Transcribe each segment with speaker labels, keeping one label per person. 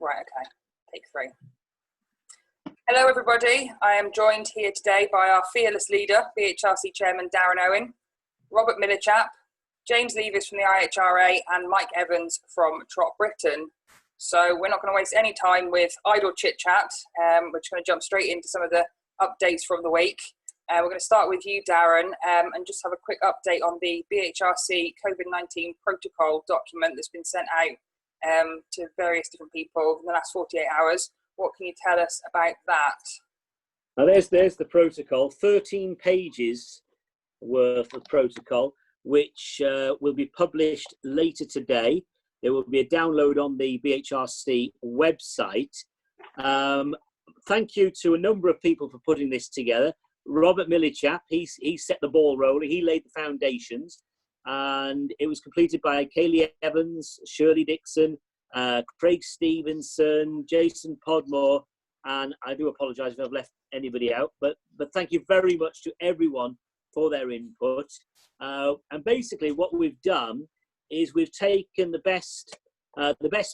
Speaker 1: Right, okay. Take 3. Hello, everybody. I am joined here today by our fearless leader, BHRC Chairman Darren Owen, Robert Millichap, James Levis from the IHRA, and Mike Evans from TROTBritain. So we're not going to waste any time with idle chit-chat. We're just going to jump straight into some of the updates from the week. We're going to start with you, Darren, and just have a quick update on the BHRC COVID-19 protocol document that's been sent out to various different people in the last 48 hours. What can you tell us about that?
Speaker 2: Now there's the protocol, 13 pages worth of protocol, which will be published later today. There will be a download on the BHRC website. Thank you to a number of people for putting this together. Robert Millichap, he set the ball rolling, he laid the foundations, and it was completed by Kaylee Evans, Shirley Dixon, Craig Stevenson, Jason Podmore, and I do apologise if I've left anybody out, but thank you very much to everyone for their input. And basically what we've done is we've taken the best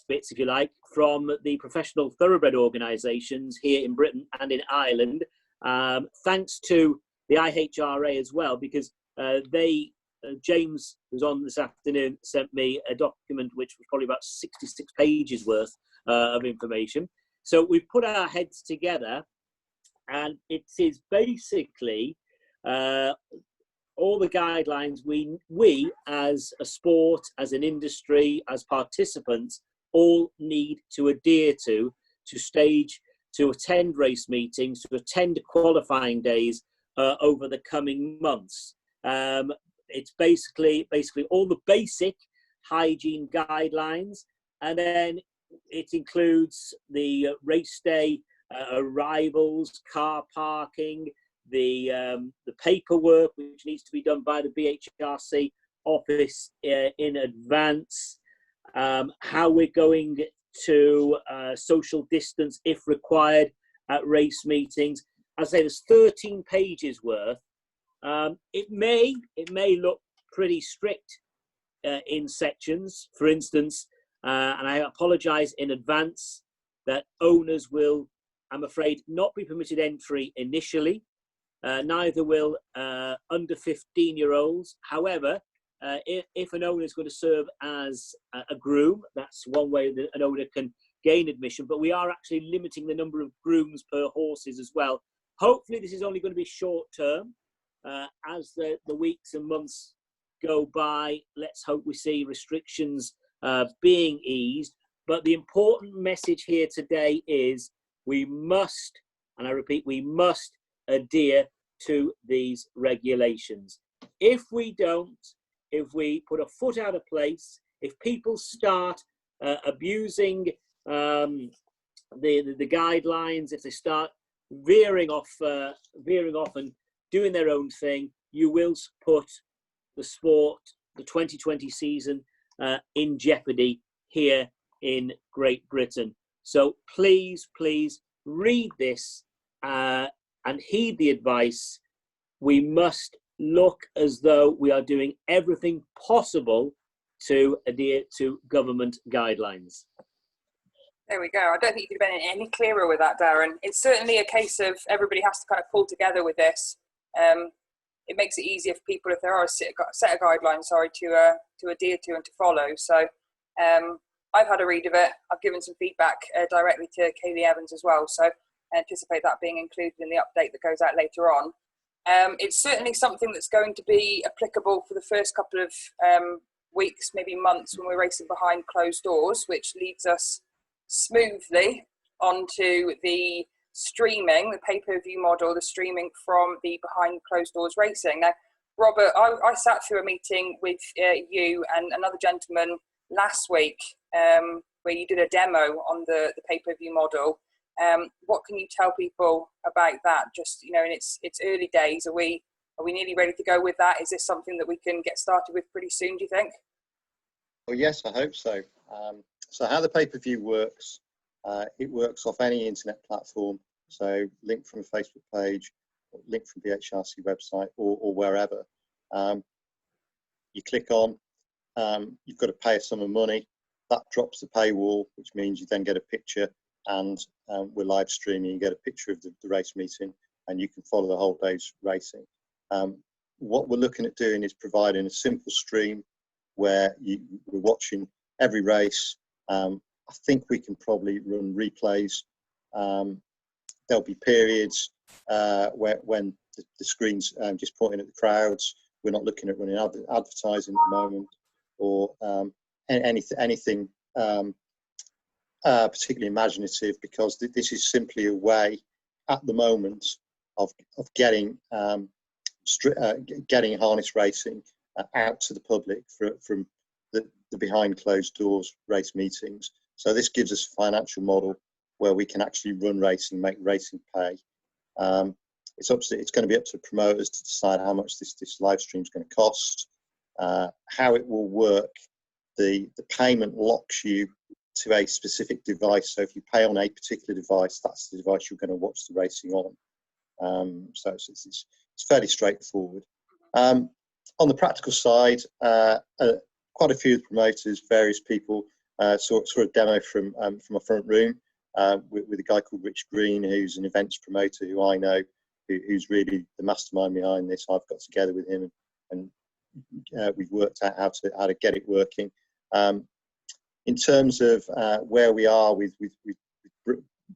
Speaker 2: bits, if you like, from the professional thoroughbred organisations here in Britain and in Ireland, thanks to the IHRA as well, because James, who's on this afternoon, sent me a document which was probably about 66 pages worth of information. So we've put our heads together, and it is basically all the guidelines we as a sport, as an industry, as participants, all need to adhere to stage, to attend race meetings, to attend qualifying days over the coming months. It's basically all the basic hygiene guidelines, and then it includes the race day arrivals, car parking, the paperwork which needs to be done by the BHRC office in advance, how we're going to social distance if required at race meetings. As I say, there's 13 pages worth. It may look pretty strict in sections, for instance, and I apologise in advance that owners will, I'm afraid, not be permitted entry initially. Neither will under 15-year-olds. However, if an owner is going to serve as a groom, that's one way that an owner can gain admission, but we are actually limiting the number of grooms per horses as well. Hopefully this is only going to be short term. As the weeks and months go by, let's hope we see restrictions being eased. But the important message here today is we must, and I repeat, we must adhere to these regulations. If we don't, if we put a foot out of place, if people start abusing the guidelines, if they start veering off and doing their own thing, you will put the sport, the 2020 season, in jeopardy here in Great Britain. So please read this and heed the advice. We must look as though we are doing everything possible to adhere to government guidelines.
Speaker 1: There we go. I don't think you could have been any clearer with that, Darren. It's certainly a case of everybody has to kind of pull together with this. It makes it easier for people if there are a set of guidelines, to adhere to and to follow. So I've had a read of it. I've given some feedback directly to Kaylee Evans as well. So I anticipate that being included in the update that goes out later on. It's certainly something that's going to be applicable for the first couple of weeks, maybe months, when we're racing behind closed doors, which leads us smoothly onto the streaming, the pay-per-view model, the streaming from the behind closed doors racing. Now, Robert, I sat through a meeting with you and another gentleman last week where you did a demo on the pay-per-view model. What can you tell people about that? Just, in its early days, are we nearly ready to go with that? Is this something that we can get started with pretty soon, do you think?
Speaker 3: Well, yes, I hope so. So how the pay-per-view works, it works off any internet platform. So link from a Facebook page, link from BHRC website or wherever. You click on, you've got to pay a sum of money. that drops the paywall, which means you then get a picture, and we're live streaming. You get a picture of the race meeting, and you can follow the whole day's racing. What we're looking at doing is providing a simple stream where we're watching every race. I think we can probably run replays. There'll be periods when the screen's just pointing at the crowds. We're not looking at running advertising at the moment, or anything particularly imaginative, because this is simply a way at the moment of getting getting harness racing out to the public from the behind closed doors race meetings. So this gives us a financial model where we can actually run racing, make racing pay. It's going to be up to promoters to decide how much this live stream is going to cost, how it will work. The payment locks you to a specific device. So if you pay on a particular device, that's the device you're going to watch the racing on. So it's fairly straightforward. On the practical side, quite a few promoters, various people saw a demo from a front room with a guy called Rich Green, who's an events promoter who I know, who's really the mastermind behind this. I've got together with him, and we've worked out how to get it working. In terms of where we are with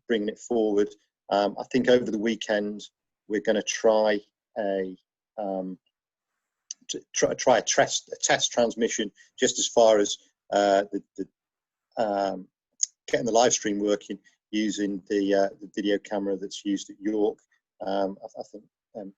Speaker 3: bringing it forward, I think over the weekend we're going to try a test transmission, just as far as getting the live stream working using the video camera that's used at York. I think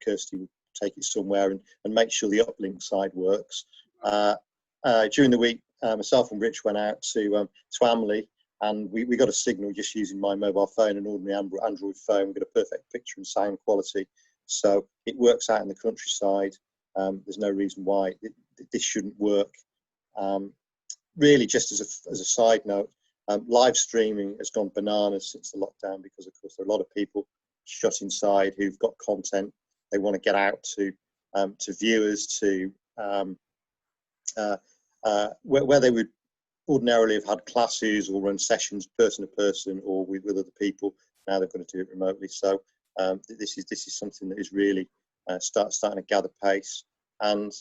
Speaker 3: Kirsty will take it somewhere and make sure the uplink side works. During the week, myself and Rich went out to Amley, and we got a signal just using my mobile phone, an ordinary Android phone. We got a perfect picture and sound quality, so it works out in the countryside. There's no reason why this shouldn't work. Really, just as a side note, live streaming has gone bananas since the lockdown, because of course there are a lot of people shut inside who've got content they want to get out to viewers, to where they would ordinarily have had classes or run sessions person to person or with other people. Now they're going to do it remotely. So this is something that is really starting to gather pace. And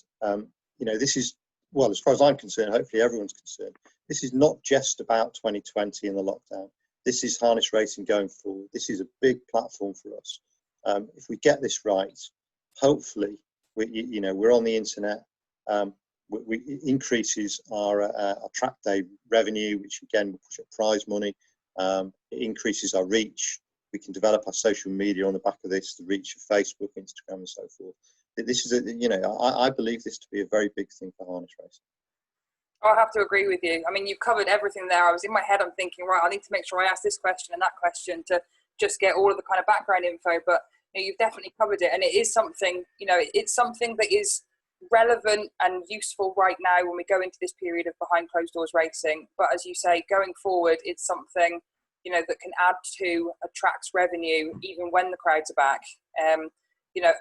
Speaker 3: this is, well, as far as I'm concerned, hopefully everyone's concerned, this is not just about 2020 and the lockdown. This is harness racing going forward. This is a big platform for us. If we get this right, hopefully, we're on the internet. It increases our track day revenue, which again will push up prize money. It increases our reach. We can develop our social media on the back of this, the reach of Facebook, Instagram, and so forth. This is I believe this to be a very big thing for harness racing.
Speaker 1: I'll have to agree with you. I mean, you've covered everything there. I was in my head, I'm thinking, right, I need to make sure I ask this question and that question to just get all of the kind of background info. But you've definitely covered it, and it is something. It's something that is relevant and useful right now when we go into this period of behind closed doors racing. But as you say, going forward, it's something that can add to a track's revenue even when the crowds are back.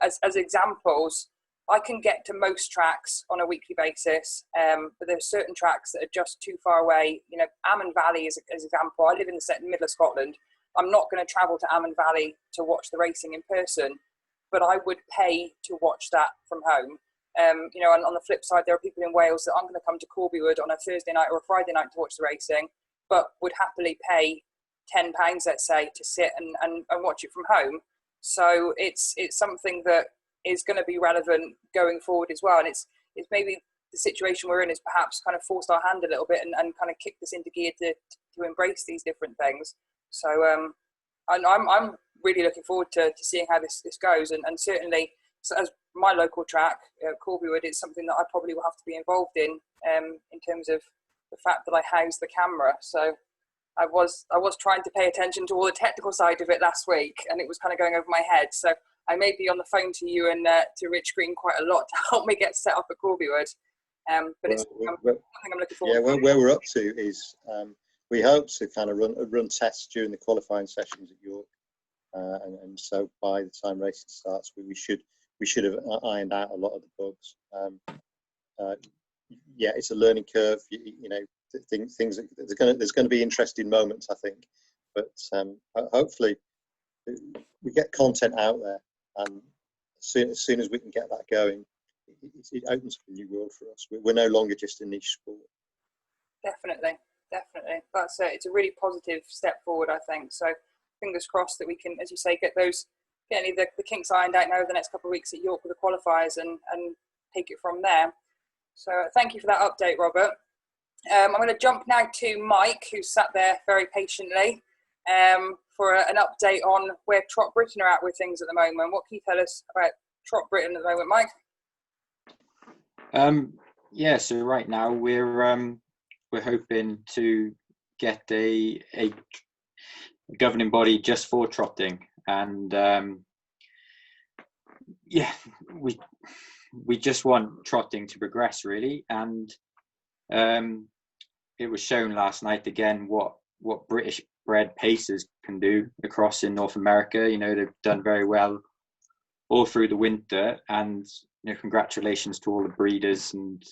Speaker 1: As examples, I can get to most tracks on a weekly basis, but there are certain tracks that are just too far away. Amman Valley is an example. I live in the middle of Scotland. I'm not going to travel to Amman Valley to watch the racing in person, but I would pay to watch that from home. And on the flip side, there are people in Wales that aren't going to come to Corbywood on a Thursday night or a Friday night to watch the racing, but would happily pay £10, let's say, to sit and watch it from home. So it's something that is going to be relevant going forward as well. And it's maybe the situation we're in is perhaps kind of forced our hand a little bit and kind of kicked us into gear to embrace these different things. So I'm really looking forward to seeing how this goes. And certainly, so as my local track, Corbywood, it's something that I probably will have to be involved in terms of the fact that I house the camera. So I was trying to pay attention to all the technical side of it last week, and it was kind of going over my head. So I may be on the phone to you and to Rich Green quite a lot to help me get set up at Corbywood. But it's something I'm looking forward to.
Speaker 3: Yeah, where we're up to is we hope to kind of run tests during the qualifying sessions at York, and so by the time racing starts, we should have ironed out a lot of the bugs. Yeah, it's a learning curve. there's going to be interesting moments, I think. But hopefully we get content out there, and as soon as we can get that going, it opens up a new world for us. We're no longer just a niche sport.
Speaker 1: Definitely. That's it's a really positive step forward, I think. So fingers crossed that we can, as you say, get any of the kinks ironed out now over the next couple of weeks at York with the qualifiers and take it from there. So thank you for that update, Robert. I'm going to jump now to Mike, who sat there very patiently for an update on where TROTBritain are at with things at the moment. What can you tell us about TROTBritain at the moment, Mike?
Speaker 4: Yeah, so right now we're hoping to get a governing body just for trotting, and yeah, we just want trotting to progress, really. And it was shown last night again what British bred pacers can do across in North America. You know, they've done very well all through the winter, and you know, congratulations to all the breeders and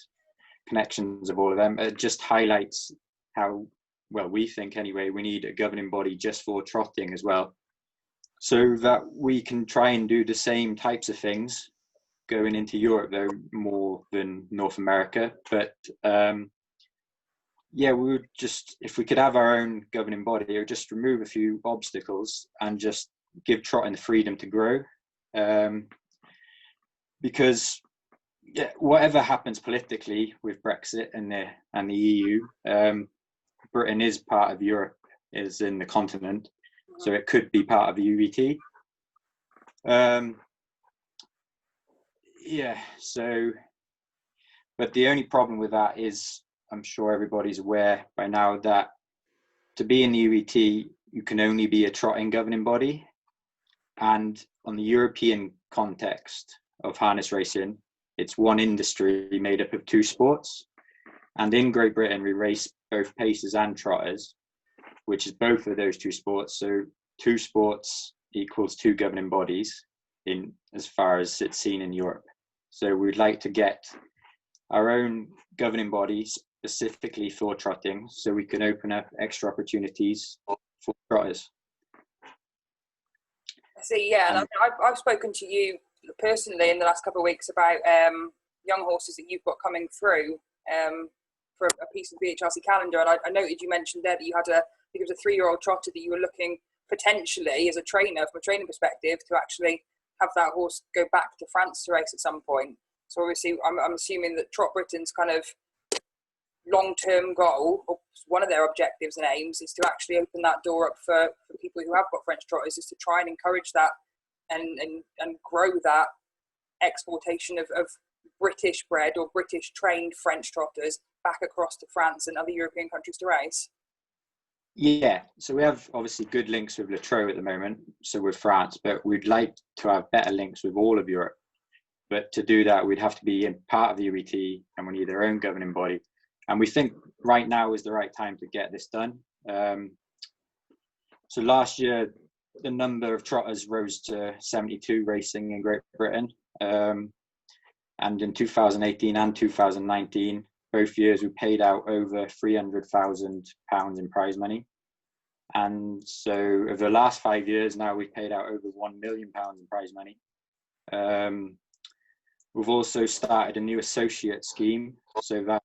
Speaker 4: connections of all of them. It just highlights how, well, we think anyway, we need a governing body just for trotting as well, so that we can try and do the same types of things going into Europe, though more than North America. But yeah, we would just, if we could have our own governing body, it would just remove a few obstacles and just give trotting the freedom to grow. Because yeah, whatever happens politically with Brexit and the EU, Britain is part of Europe, is in the continent, so it could be part of the UET. Yeah, so, but the only problem with that is, I'm sure everybody's aware by now, that to be in the UET, you can only be a trotting governing body. And on the European context of harness racing, it's one industry made up of two sports. And in Great Britain, we race both pacers and trotters, which is both of those two sports. So two sports equals two governing bodies in as far as it's seen in Europe. So we'd like to get our own governing body specifically for trotting, so we can open up extra opportunities for trotters.
Speaker 1: I see, yeah. And I've spoken to you personally in the last couple of weeks about young horses that you've got coming through for a piece of the BHRC calendar. And I noted you mentioned there that you had I think it was a 3-year-old trotter that you were looking potentially as a trainer, from a training perspective, to actually have that horse go back to France to race at some point. So obviously, I'm assuming that TROTBritain's kind of long-term goal, or one of their objectives and aims, is to actually open that door up for people who have got French trotters, is to try and encourage that and grow that exportation of British bred or British trained French trotters back across to France and other European countries to race.
Speaker 4: Yeah, so we have obviously good links with Le Trot at the moment, so with France, but we'd like to have better links with all of Europe. But to do that, we'd have to be in part of the UET, and we need our own governing body. And we think right now is the right time to get this done. So last year, the number of trotters rose to 72 racing in Great Britain. And in 2018 and 2019, both years we paid out over £300,000 in prize money. And so over the last 5 years now, we've paid out over £1 million in prize money. We've also started a new associate scheme, so that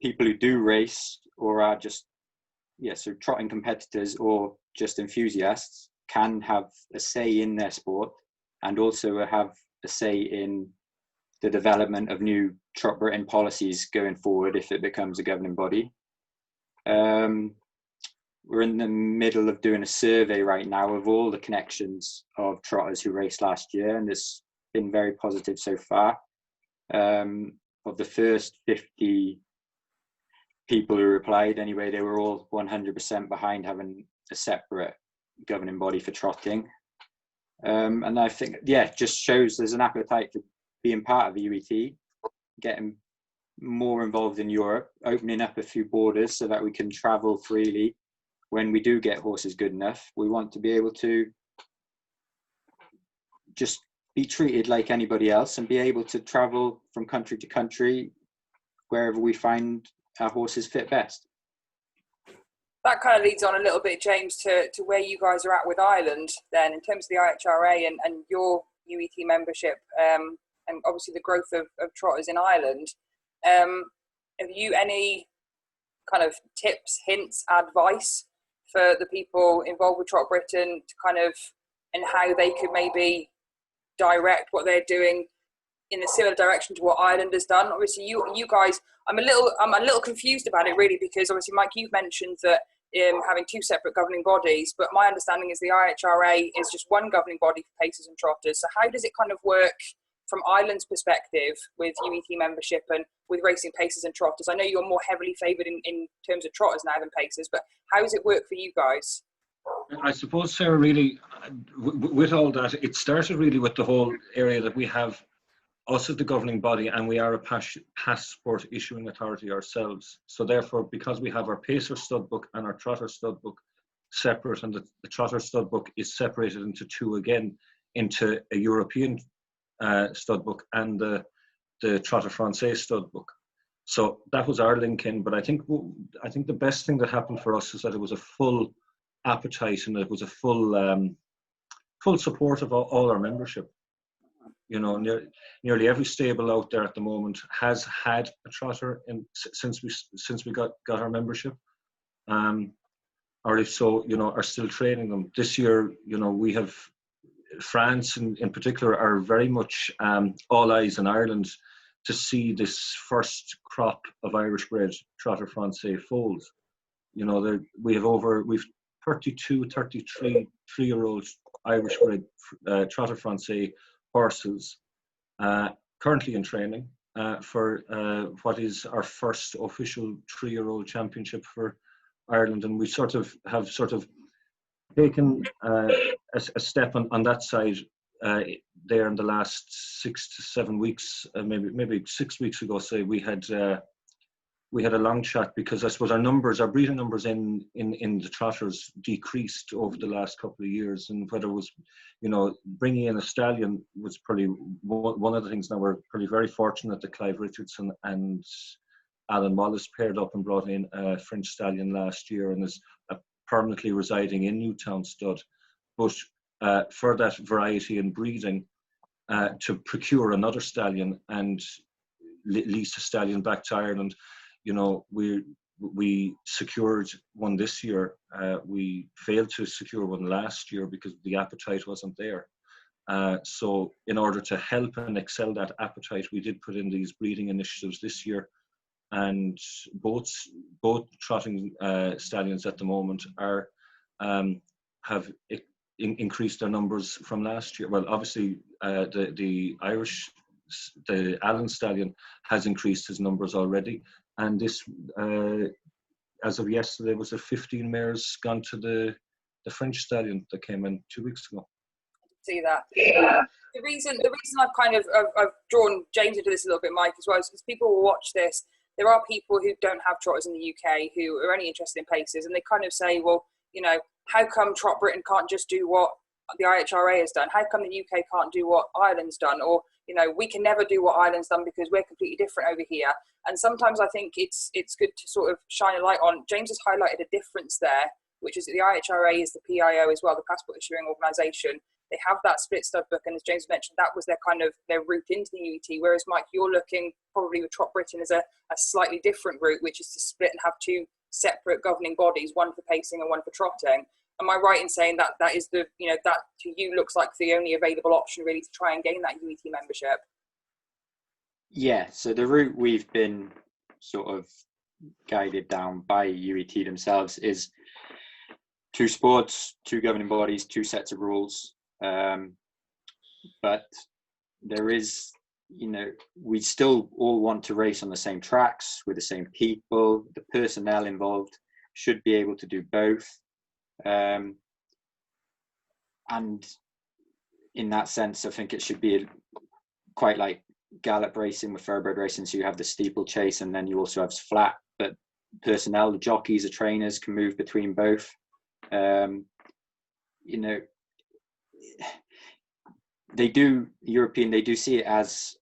Speaker 4: people who do race or are just, so trotting competitors or just enthusiasts can have a say in their sport, and also have a say in the development of new TROTBritain policies going forward if it becomes a governing body. We're in the middle of doing a survey right now of all the connections of trotters who raced last year, and it's been very positive so far. Of the first 50 people who replied anyway, they were all 100% behind having a separate governing body for trotting. And I think, just shows there's an appetite for being part of the UET, getting more involved in Europe, opening up a few borders so that we can travel freely. When we do get horses good enough, we want to be able to just be treated like anybody else and be able to travel from country to country wherever we find our horses fit best.
Speaker 1: That kind of leads on a little bit, James, to where you guys are at with Ireland then, in terms of the IHRA and your UET membership, and obviously the growth of trotters in Ireland. Have you any kind of tips, hints, advice for the people involved with TROTBritain to kind of, and how they could maybe direct what they're doing in a similar direction to what Ireland has done? Obviously, you guys, I'm a little confused about it really, because obviously, Mike, you've mentioned that having two separate governing bodies, but my understanding is the IHRA is just one governing body for pacers and trotters. So how does it kind of work from Ireland's perspective with UET membership and with racing pacers and trotters? I know you're more heavily favoured in terms of trotters now than pacers, but how does it work for you guys?
Speaker 5: I suppose, Sarah, really, with all that, it started really with the whole area that we have us as the governing body, and we are a passport issuing authority ourselves. So therefore, because we have our pacer stud book and our trotter stud book separate, and the trotter stud book is separated into two again, into a European stud book and the Trotter Francais stud book. So that was our link in. But I think the best thing that happened for us is that it was a full appetite, and it was a full support of all our membership. You know, nearly every stable out there at the moment has had a trotter since we got our membership, or if so, you know, are still training them. This year, you know, we have France in particular are very much all eyes in Ireland to see this first crop of Irish bred Trotter Francais foals. You know, we've 32, 33 3-year-old Irish bred Trotter Francais horses currently in training for what is our first official 3-year-old championship for Ireland, and we have taken a step on that side there in the last 6 to 7 weeks, maybe 6 weeks ago. Say we had a long chat, because I suppose our breeding numbers in the trotters decreased over the last couple of years, and whether it was, you know, bringing in a stallion was probably one of the things. Now we're probably very fortunate that Clive Richardson and Alan Wallace paired up and brought in a French stallion last year and is permanently residing in Newtown Stud. But for that variety in breeding, to procure another stallion and lease a stallion back to Ireland, you know, we secured one this year. We failed to secure one last year because the appetite wasn't there. So in order to help and excel that appetite, we did put in these breeding initiatives this year, and both trotting stallions at the moment have increased their numbers from last year. Well, obviously the Allen stallion has increased his numbers already. And this, as of yesterday, was 15 mares gone to the French stallion that came in 2 weeks ago.
Speaker 1: See that. The reason I've kind of I've drawn James into this a little bit, Mike, as well, is because people will watch this. There are people who don't have trotters in the UK who are only interested in paces, and they kind of say, well, you know, how come TROTBritain can't just do what the IHRA has done? How come the UK can't do what Ireland's done? Or, you know, we can never do what Ireland's done because we're completely different over here. And sometimes I think it's good to sort of shine a light on. James has highlighted a difference there, which is that the IHRA is the PIO as well, the passport issuing organisation. They have that split stud book, and as James mentioned, that was their route into the UET. Whereas, Mike, you're looking probably with TROTBritain as a slightly different route, which is to split and have two separate governing bodies, one for pacing and one for trotting. Am I right in saying that is the, you know, that to you looks like the only available option really to try and gain that UET membership?
Speaker 4: Yeah, so the route we've been sort of guided down by UET themselves is 2 sports, 2 governing bodies, 2 sets of rules. But there is, you know, we still all want to race on the same tracks with the same people. The personnel involved should be able to do both. And in that sense, I think it should be quite like gallop racing with thoroughbred racing. So you have the steeplechase, and then you also have flat. But personnel, the jockeys, the trainers can move between both. You know, they do see it as,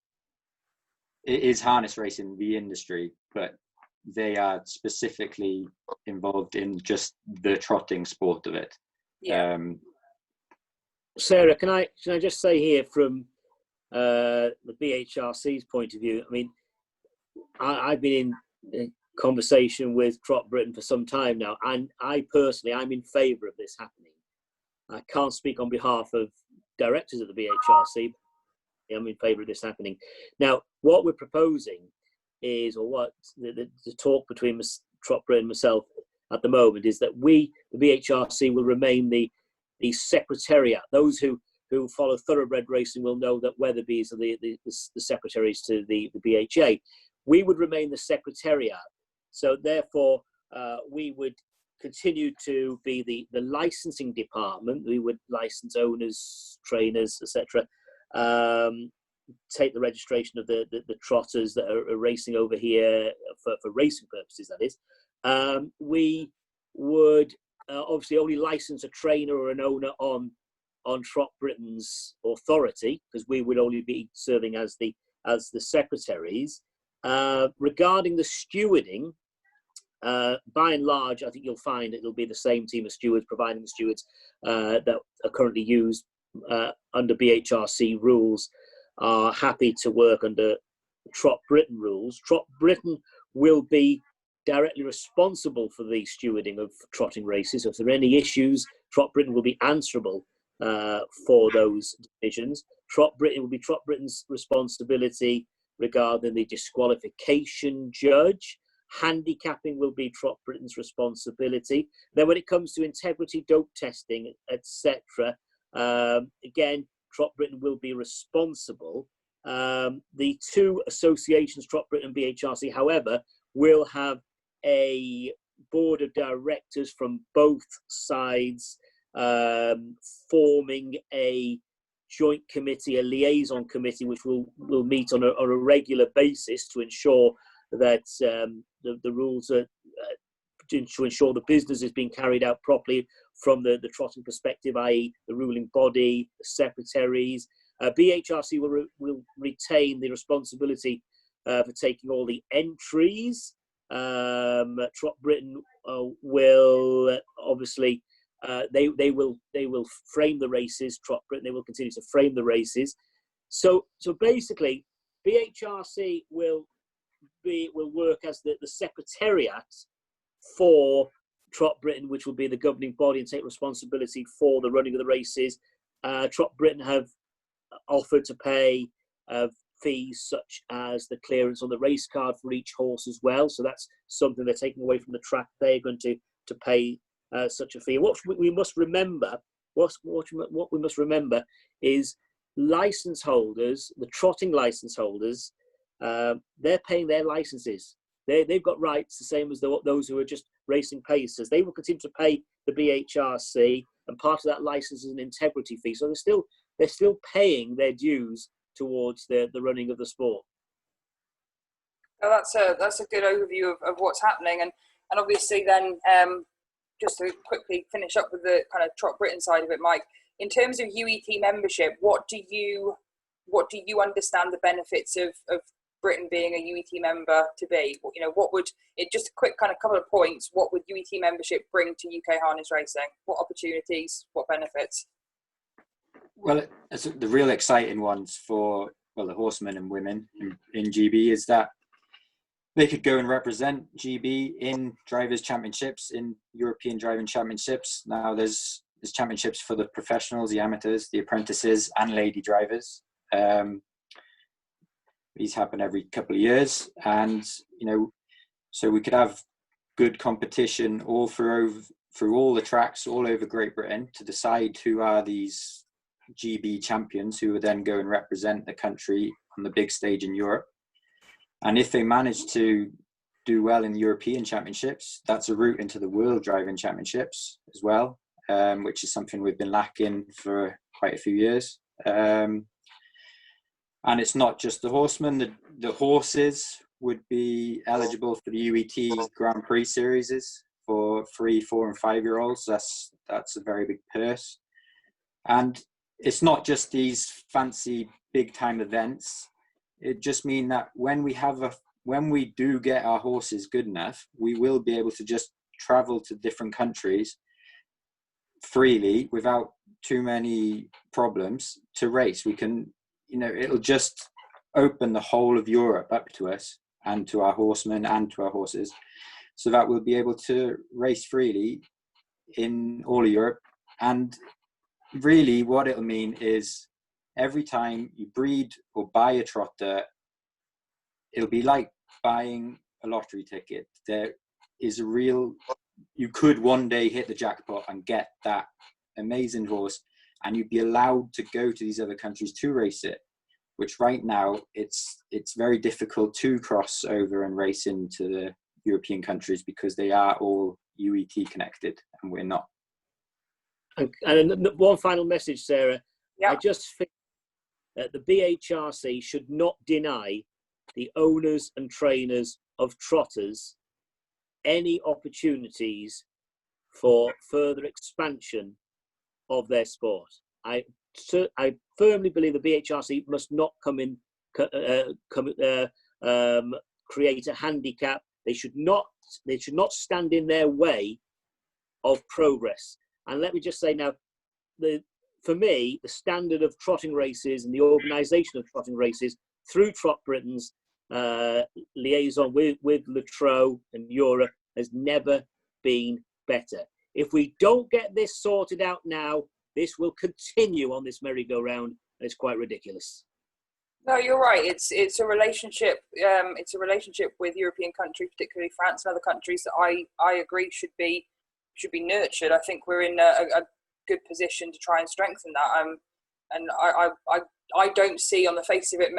Speaker 4: it is harness racing, the industry, but they are specifically involved in just the trotting sport of it.
Speaker 1: Yeah.
Speaker 2: Sarah, can I just say here from the BHRC's point of view, I mean, I've been in conversation with TROTBritain for some time now, and I personally, I'm in favour of this happening. I can't speak on behalf of directors of the BHRC, but I'm in favour of this happening. Now, what we're proposing is, or what the talk between TROTBritain and myself at the moment is that the BHRC will remain the secretariat. Those who follow thoroughbred racing will know that Weatherby's are the secretaries to the BHA. We would remain the secretariat. So therefore, we would continue to be the licensing department. We would license owners, trainers, etc. Take the registration of the trotters that are racing over here for racing purposes, that is. We would obviously only license a trainer or an owner on TROTBritain's authority, because we would only be serving as the secretaries. Regarding the stewarding, by and large, I think you'll find it'll be the same team of stewards, providing the stewards that are currently used under BHRC rules are happy to work under TROTBritain rules. TROTBritain will be directly responsible for the stewarding of trotting races. So if there are any issues, TROTBritain will be answerable for those decisions. TROTBritain will be TROTBritain's responsibility regarding the disqualification judge. Handicapping will be TROTBritain's responsibility. Then when it comes to integrity, dope testing, etc., again, TROTBritain will be responsible. The two associations, TROTBritain and BHRC, however, will have a board of directors from both sides forming a joint committee, a liaison committee, which will meet on a regular basis to ensure that the rules are to ensure the business is being carried out properly from the trotting perspective, i.e. the ruling body, the secretaries. BHRC will retain the responsibility for taking all the entries. TROTBritain will obviously they will frame the races. TROTBritain, they will continue to frame the races. So basically, BHRC will work as the secretariat for TROTBritain, which will be the governing body and take responsibility for the running of the races. TROTBritain have offered to pay fees such as the clearance on the race card for each horse as well. So that's something they're taking away from the track. They're going to pay such a fee. What we must remember, what we must remember is license holders, the trotting license holders, they're paying their licenses. They've got rights the same as those who are just racing pacers. They will continue to pay the BHRC, and part of that license is an integrity fee. So they're still paying their dues towards the running of the sport.
Speaker 1: Oh, that's a good overview of what's happening, and obviously then just to quickly finish up with the kind of TROTBritain side of it, Mike. In terms of UET membership, what do you understand the benefits of Britain being a UET member to be? You know, what would it, just a quick kind of couple of points, what would UET membership bring to UK harness racing? What opportunities, what benefits?
Speaker 4: Well, the real exciting ones for the horsemen and women in GB is that they could go and represent GB in drivers' championships, in European driving championships. Now there's championships for the professionals, the amateurs, the apprentices, and lady drivers. These happen every couple of years, and so we could have good competition all through all the tracks all over Great Britain to decide who are these GB champions who would then go and represent the country on the big stage in Europe. And if they manage to do well in European championships, that's a route into the World Driving Championships as well, which is something we've been lacking for quite a few years. And it's not just the horsemen, the horses would be eligible for the UET Grand Prix series for 3, 4 and 5-year-olds. That's a very big purse. And it's not just these fancy big time events. It just means that when we have when we do get our horses good enough, we will be able to just travel to different countries freely without too many problems to race. We can, you know, it'll just open the whole of Europe up to us and to our horsemen and to our horses, so that we'll be able to race freely in all of Europe. And really what it'll mean is every time you breed or buy a trotter, it'll be like buying a lottery ticket. There is a real, you could one day hit the jackpot and get that amazing horse, and you'd be allowed to go to these other countries to race it, which right now it's very difficult to cross over and race into the European countries because they are all UET connected and we're not.
Speaker 2: And one final message, Sarah.
Speaker 1: Yeah.
Speaker 2: I just think that the BHRC should not deny the owners and trainers of trotters any opportunities for further expansion of their sport. I firmly believe the BHRC must not create a handicap. They should not stand in their way of progress. And let me just say now, for me, the standard of trotting races and the organisation of trotting races through TROTBritain's liaison with Latrobe and Europe has never been better. If we don't get this sorted out now, this will continue on this merry-go-round, and it's quite ridiculous.
Speaker 1: No, you're right. It's a relationship. It's a relationship with European countries, particularly France and other countries, that I agree should be nurtured. I think we're in a good position to try and strengthen that. And I don't see on the face of it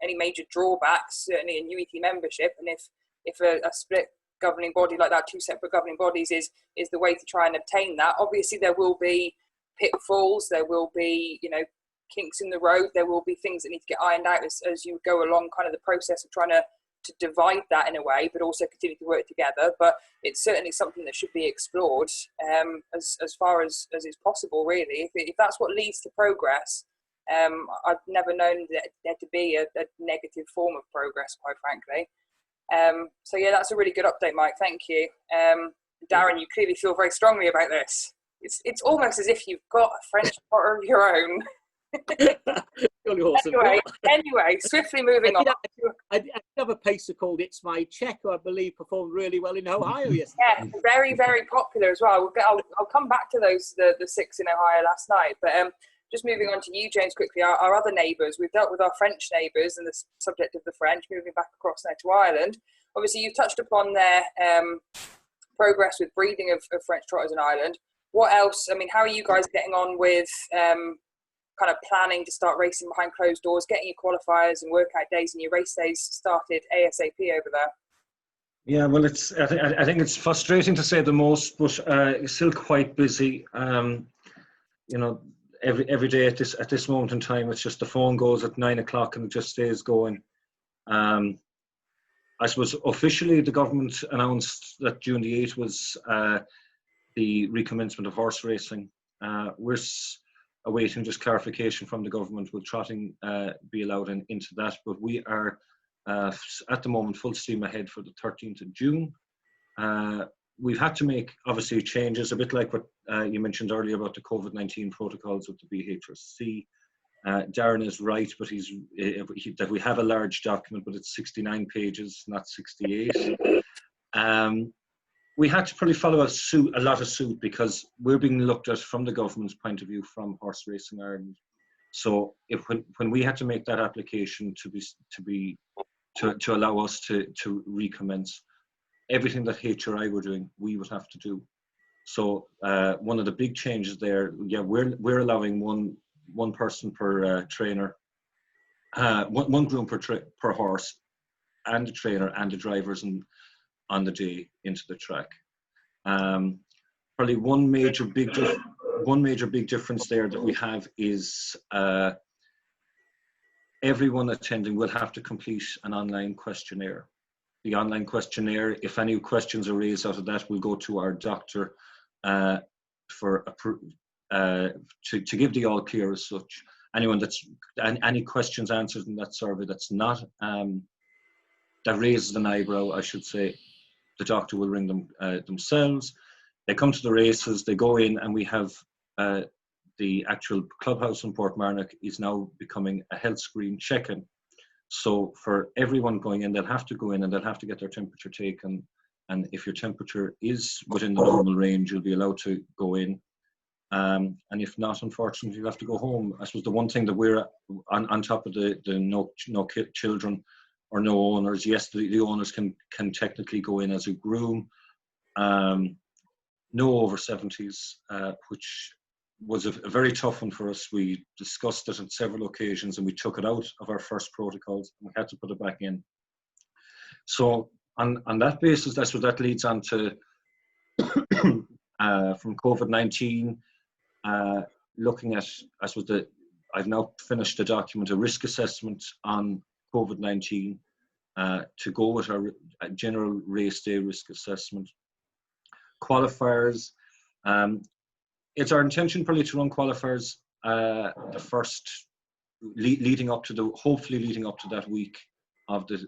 Speaker 1: any major drawbacks, certainly in UET membership. And if a split governing body like that, two separate governing bodies, is the way to try and obtain that, obviously there will be pitfalls, there will be, you know, kinks in the road, there will be things that need to get ironed out as you go along kind of the process of trying to divide that in a way, but also continue to work together. But it's certainly something that should be explored as far as is possible, really. If that's what leads to progress, I've never known there to be a negative form of progress, quite frankly. So yeah, that's a really good update, Mike. Thank you. Darren, you clearly feel very strongly about this. It's almost as if you've got a French trotter of your own.
Speaker 2: Awesome.
Speaker 1: Anyway, swiftly moving on.
Speaker 2: I have a pacer called It's My Check, who I believe performed really well in Ohio yesterday.
Speaker 1: Yeah, very, very popular as well. I'll come back to those, the 6 in Ohio last night. But just moving on to you, James, quickly, our other neighbours. We've dealt with our French neighbours and the subject of the French, moving back across there to Ireland. Obviously, you've touched upon their progress with breeding of French trotters in Ireland. What else? I mean, how are you guys getting on with kind of planning to start racing behind closed doors, getting your qualifiers and workout days and your race days started ASAP over there?
Speaker 5: Yeah, well, I think it's frustrating to say the most, but it's still quite busy. You know, every day at this moment in time, it's just the phone goes at 9 o'clock and it just stays going. I suppose officially the government announced that June the 8th was the recommencement of horse racing. We're awaiting just clarification from the government. Will trotting be allowed into that? But we are at the moment full steam ahead for the 13th of June. We've had to make obviously changes, a bit like what you mentioned earlier about the COVID-19 protocols with the BHRC. Darren is right, but that we have a large document, but it's 69 pages, not 68. We had to probably follow a lot of suit because we're being looked at from the government's point of view from Horse Racing Ireland. So when we had to make that application to allow us to recommence, everything that IHRA were doing, we would have to do. So one of the big changes there, yeah, we're allowing one person per trainer, one groom per horse, and the trainer and the drivers on the day into the track. Probably one major big difference there that we have is everyone attending will have to complete an online questionnaire. The online questionnaire, if any questions are raised out of that, will go to our doctor to give the all clear as such. Anyone any questions answered in that survey that's not that raises an eyebrow, I should say. The doctor will ring them themselves. They come to the races, they go in, and we have the actual clubhouse in Portmarnock is now becoming a health screen check-in. So for everyone going in, they'll have to go in and they'll have to get their temperature taken. And if your temperature is within the normal range, you'll be allowed to go in. And if not, unfortunately, you'll have to go home. I suppose the one thing that we're on top of the no children or no owners. Yes, the owners can technically go in as a groom. No over 70s, which was a very tough one for us. We discussed it on several occasions and we took it out of our first protocols. We had to put it back in. So on that basis, that's what that leads on to from COVID-19, looking at, I suppose, I've now finished the document, a risk assessment on COVID-19 to go with our general race day risk assessment. Qualifiers, it's our intention probably to run qualifiers the first, leading up to hopefully leading up to that week of the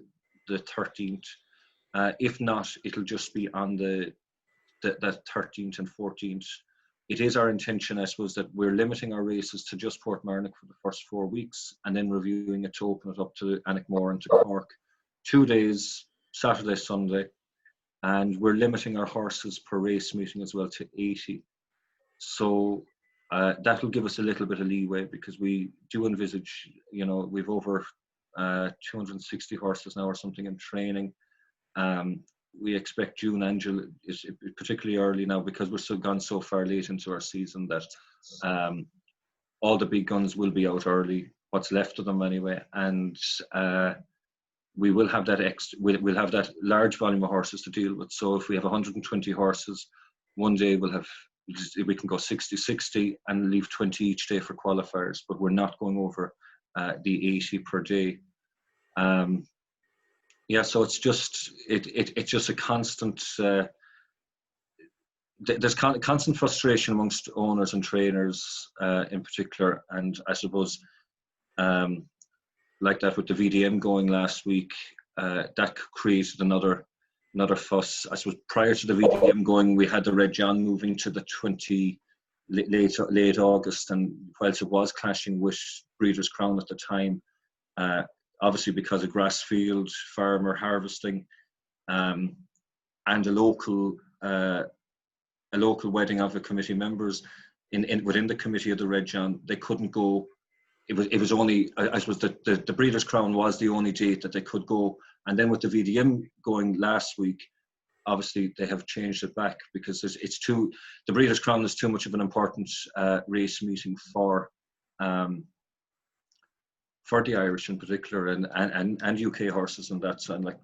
Speaker 5: 13th. If not, it'll just be on that 13th and 14th. It is our intention, I suppose, that we're limiting our races to just Portmarnock for the first 4 weeks and then reviewing it to open it up to Annickmore and to Cork. 2 days, Saturday, Sunday. And we're limiting our horses per race meeting as well to 80. So that will give us a little bit of leeway because we do envisage, we've over 260 horses now or something in training. We expect June and July is particularly early now because we're gone so far late into our season that all the big guns will be out early, what's left of them anyway, and we will have that we'll have that large volume of horses to deal with. So if we have 120 horses, one day we can go 60-60 and leave 20 each day for qualifiers, but we're not going over the 80 per day. Yeah, so it's just a constant. There's constant frustration amongst owners and trainers in particular, and I suppose like that with the VDM going last week, that created another fuss. I suppose prior to the VDM going, we had the Red John moving to the late August, and whilst it was clashing with Breeders' Crown at the time. Obviously because of Grassfield farmer harvesting and a local wedding of the committee members within the committee of the Red John, they couldn't go. It was only, I suppose, the Breeders' Crown was the only date that they could go. And then with the VDM going last week, obviously they have changed it back because the Breeders' Crown is too much of an important race meeting for the Irish in particular and UK horses, and that's, and like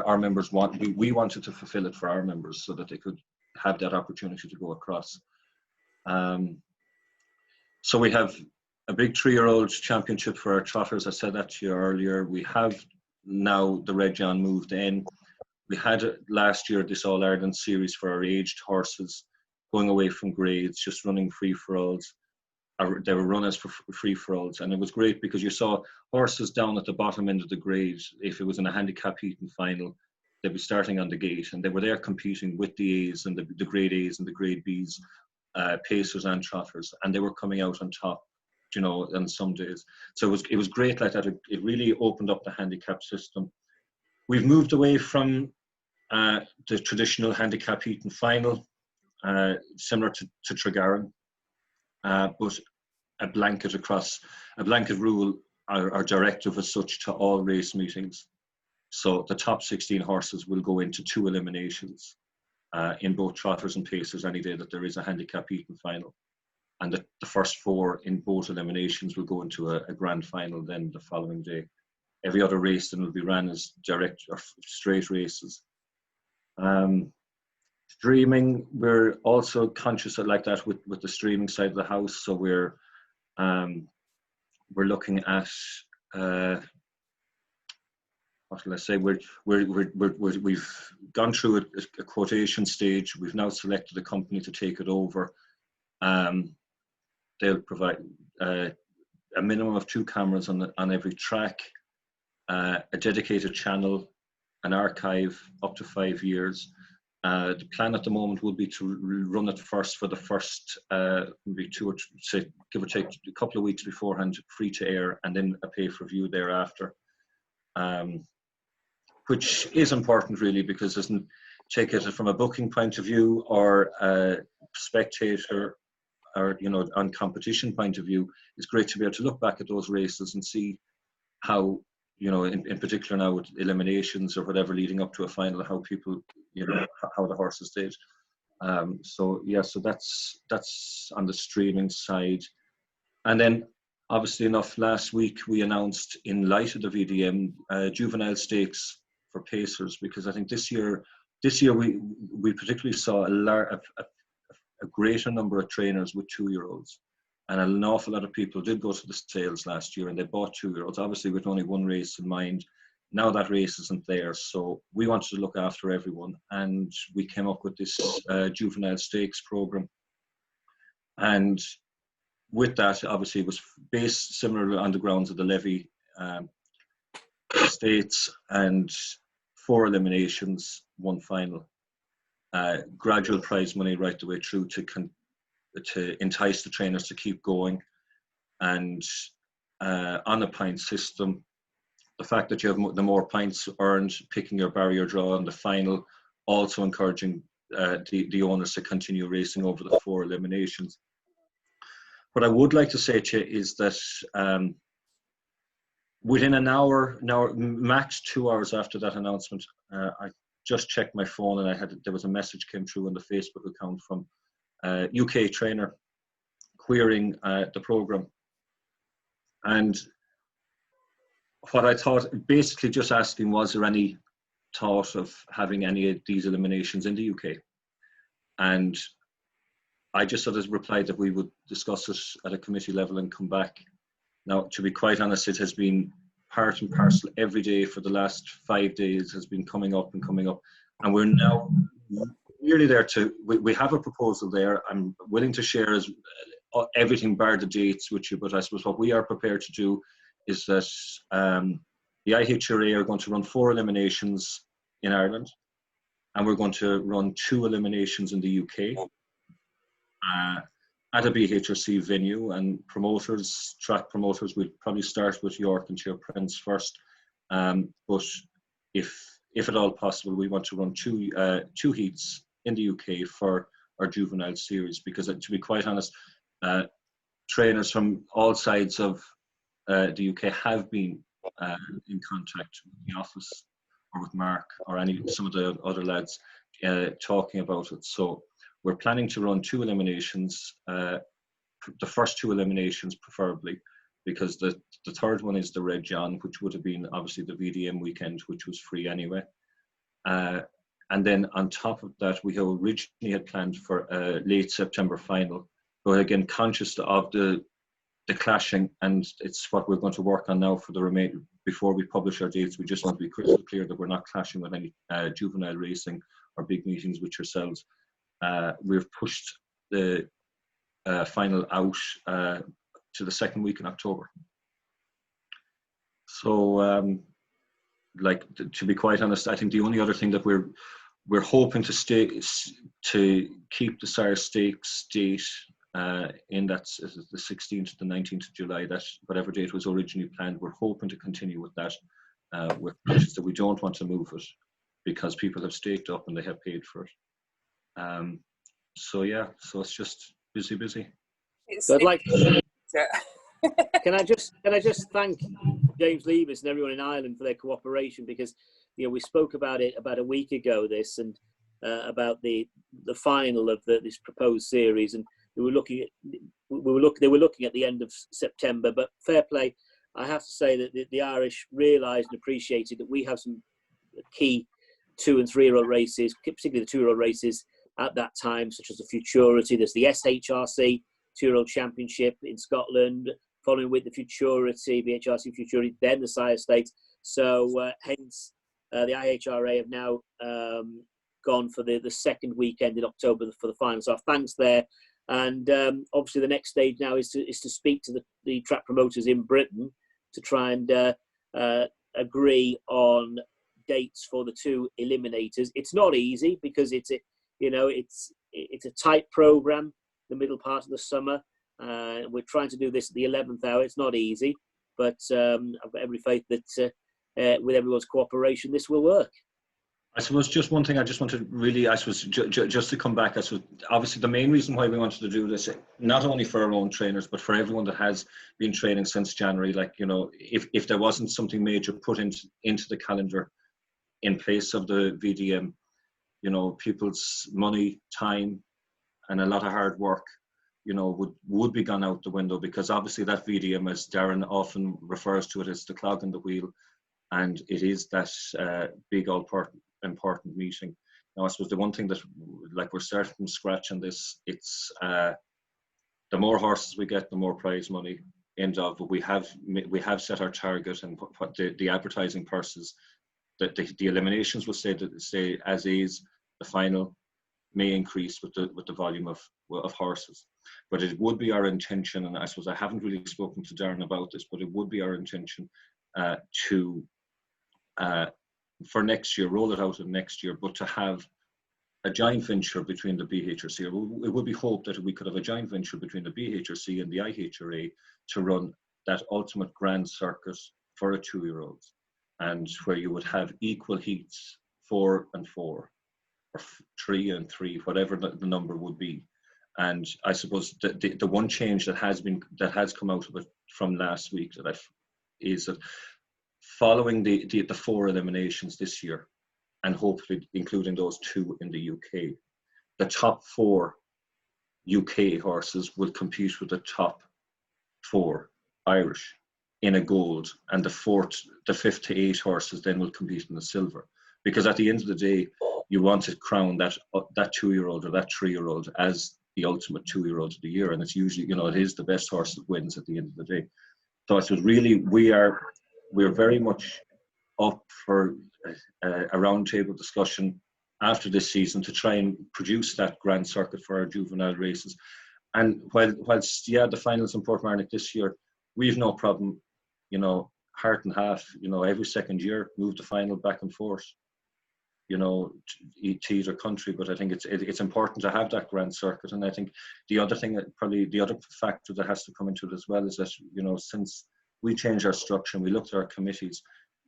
Speaker 5: our members we wanted to fulfill it for our members so that they could have that opportunity to go across. So we have a big 3-year-old championship for our trotters. I said that to you earlier. We have now the Red John moved in. We had last year this All Ireland series for our aged horses, going away from grades, just running free-for-alls. They were run as for free-for-alls, and it was great because you saw horses down at the bottom end of the grade. If it was in a handicap heat and final, they'd be starting on the gate, and they were there competing with the A's and the grade A's and the grade B's, pacers and trotters, and they were coming out on top, on some days. So it was great like that. It really opened up the handicap system. We've moved away from the traditional handicap heat and final, similar to Tregaron. But a blanket rule or directive as such to all race meetings. So the top 16 horses will go into 2 eliminations in both trotters and pacers any day that there is a handicap heat and final. And the first 4 in both eliminations will go into a grand final then the following day. Every other race then will be ran as direct or straight races. Streaming, we're also conscious of like that with the streaming side of the house. So we're looking at what shall I say? We've gone through a quotation stage. We've now selected a company to take it over. They'll provide a minimum of 2 cameras on every track. a dedicated channel, an archive up to 5 years. The plan at the moment would be to run it first for the first maybe give or take a couple of weeks beforehand, free to air, and then a pay-per-view thereafter, which is important really, because it doesn't take it from a booking point of view or a spectator or on competition point of view. It's great to be able to look back at those races and see how, in particular now with eliminations or whatever leading up to a final, how people, how the horses did. So that's on the streaming side. And then obviously enough, last week we announced, in light of the VDM, juvenile stakes for pacers, because I think this year we particularly saw a greater number of trainers with 2-year-olds. And an awful lot of people did go to the sales last year and they bought 2-year-olds, obviously with only one race in mind. Now that race isn't there, so we wanted to look after everyone, and we came up with this juvenile stakes program. And with that, obviously, it was based similarly on the grounds of the Levy states, and 4 eliminations, 1 final. Gradual prize money right the way through to entice the trainers to keep going, and on a point system, the fact that you have the more points earned, picking your barrier draw in the final, also encouraging the owners to continue racing over the 4 eliminations. What I would like to say to you is that within an hour, max 2 hours after that announcement, I just checked my phone and there was a message came through on the Facebook account from a UK trainer querying the program. And what I thought, basically just asking, was there any thought of having any of these eliminations in the UK? And I just sort of replied that we would discuss it at a committee level and come back. Now, to be quite honest, it has been part and parcel every day for the last 5 days, has been coming up, and we're now nearly there we have a proposal there. I'm willing to share everything bar the dates with you, but I suppose what we are prepared to do is that the IHRA are going to run 4 eliminations in Ireland, and we're going to run 2 eliminations in the UK at a BHRC venue. And track promoters, we'll probably start with York and Chair Prince first, but if at all possible, we want to run 2 heats in the UK for our juvenile series, because to be quite honest, trainers from all sides of the UK have been in contact with the office or with Mark or some of the other lads talking about it. So we're planning to run 2 eliminations, the first 2 eliminations preferably, because the third one is the Red John, which would have been obviously the VDM weekend, which was free anyway. And then on top of that, we originally had planned for a late September final, but again, conscious of the clashing, and it's what we're going to work on now for the remainder. Before we publish our dates, we just want to be crystal clear that we're not clashing with any juvenile racing or big meetings with yourselves. We've pushed the final out to the 2nd week in October. So, to be quite honest, I think the only other thing that we're hoping to keep the Sire Stakes date in that the 16th to the 19th of July, that whatever date was originally planned, we're hoping to continue with that. We're conscious that we don't want to move it because people have staked up and they have paid for it. So it's just busy.
Speaker 2: So I'd like can I just thank James Levis and everyone in Ireland for their cooperation, because we spoke about it about a week ago, and about the final of this proposed series, and they were looking at the end of September. But fair play, I have to say that the Irish realised and appreciated that we have some key 2- and 3-year-old races, particularly the 2-year-old races at that time, such as the Futurity. There's the SHRC 2-year-old championship in Scotland, following with the Futurity, BHRC Futurity, then the Sire Stakes. So hence the IHRA have now gone for the 2nd weekend in October for the final. So thanks there. And obviously the next stage now is to speak to the track promoters in Britain to try and agree on dates for the 2 eliminators. It's not easy because it's a tight program, the middle part of the summer. We're trying to do this at the 11th hour. It's not easy, but I've got every faith that with everyone's cooperation, this will work.
Speaker 5: I suppose just one thing I just wanted really, I suppose, just to come back, I suppose, obviously the main reason why we wanted to do this, not only for our own trainers, but for everyone that has been training since January, like, you know, if there wasn't something major put into the calendar in place of the VDM, you know, people's money, time, and a lot of hard work, you know, would be gone out the window, because obviously that VDM, as Darren often refers to it, is the clog in the wheel, and it is that big important meeting. Now, I suppose the one thing that, like, we're starting from scratch in this, it's the more horses we get, the more prize money. End of, but we have set our target, and what the advertising purses, that the eliminations will stay as is. The final may increase with the volume of horses, but it would be our intention, and I suppose I haven't really spoken to Darren about this, but it would be our intention to for next year, roll it out in next year, but to have a joint venture between the BHRC. It would be hoped that we could have a joint venture between the BHRC and the IHRA to run that ultimate grand circuit for a 2-year-old, and where you would have equal heats, 4 and 4, or 3 and 3, whatever the number would be. And I suppose the one change that has come out of it from last week is that following the 4 eliminations this year, and hopefully including those 2 in the UK, the top 4 UK horses will compete with the top 4 Irish in a gold, and the 5th to 8 horses then will compete in the silver. Because at the end of the day, you want to crown that 2-year-old or that 3-year-old as the ultimate 2-year-old of the year, and it's usually, you know, it is the best horse that wins at the end of the day. So I suppose really we're very much up for a roundtable discussion after this season to try and produce that grand circuit for our juvenile races. And whilst the finals in Portmarnock this year, we've no problem, you know, heart and half, you know, every second year move the final back and forth, you know, to either country. But I think it's important to have that grand circuit. And I think the other thing, probably the other factor that has to come into it as well, is that, you know, since we changed our structure and we looked at our committees,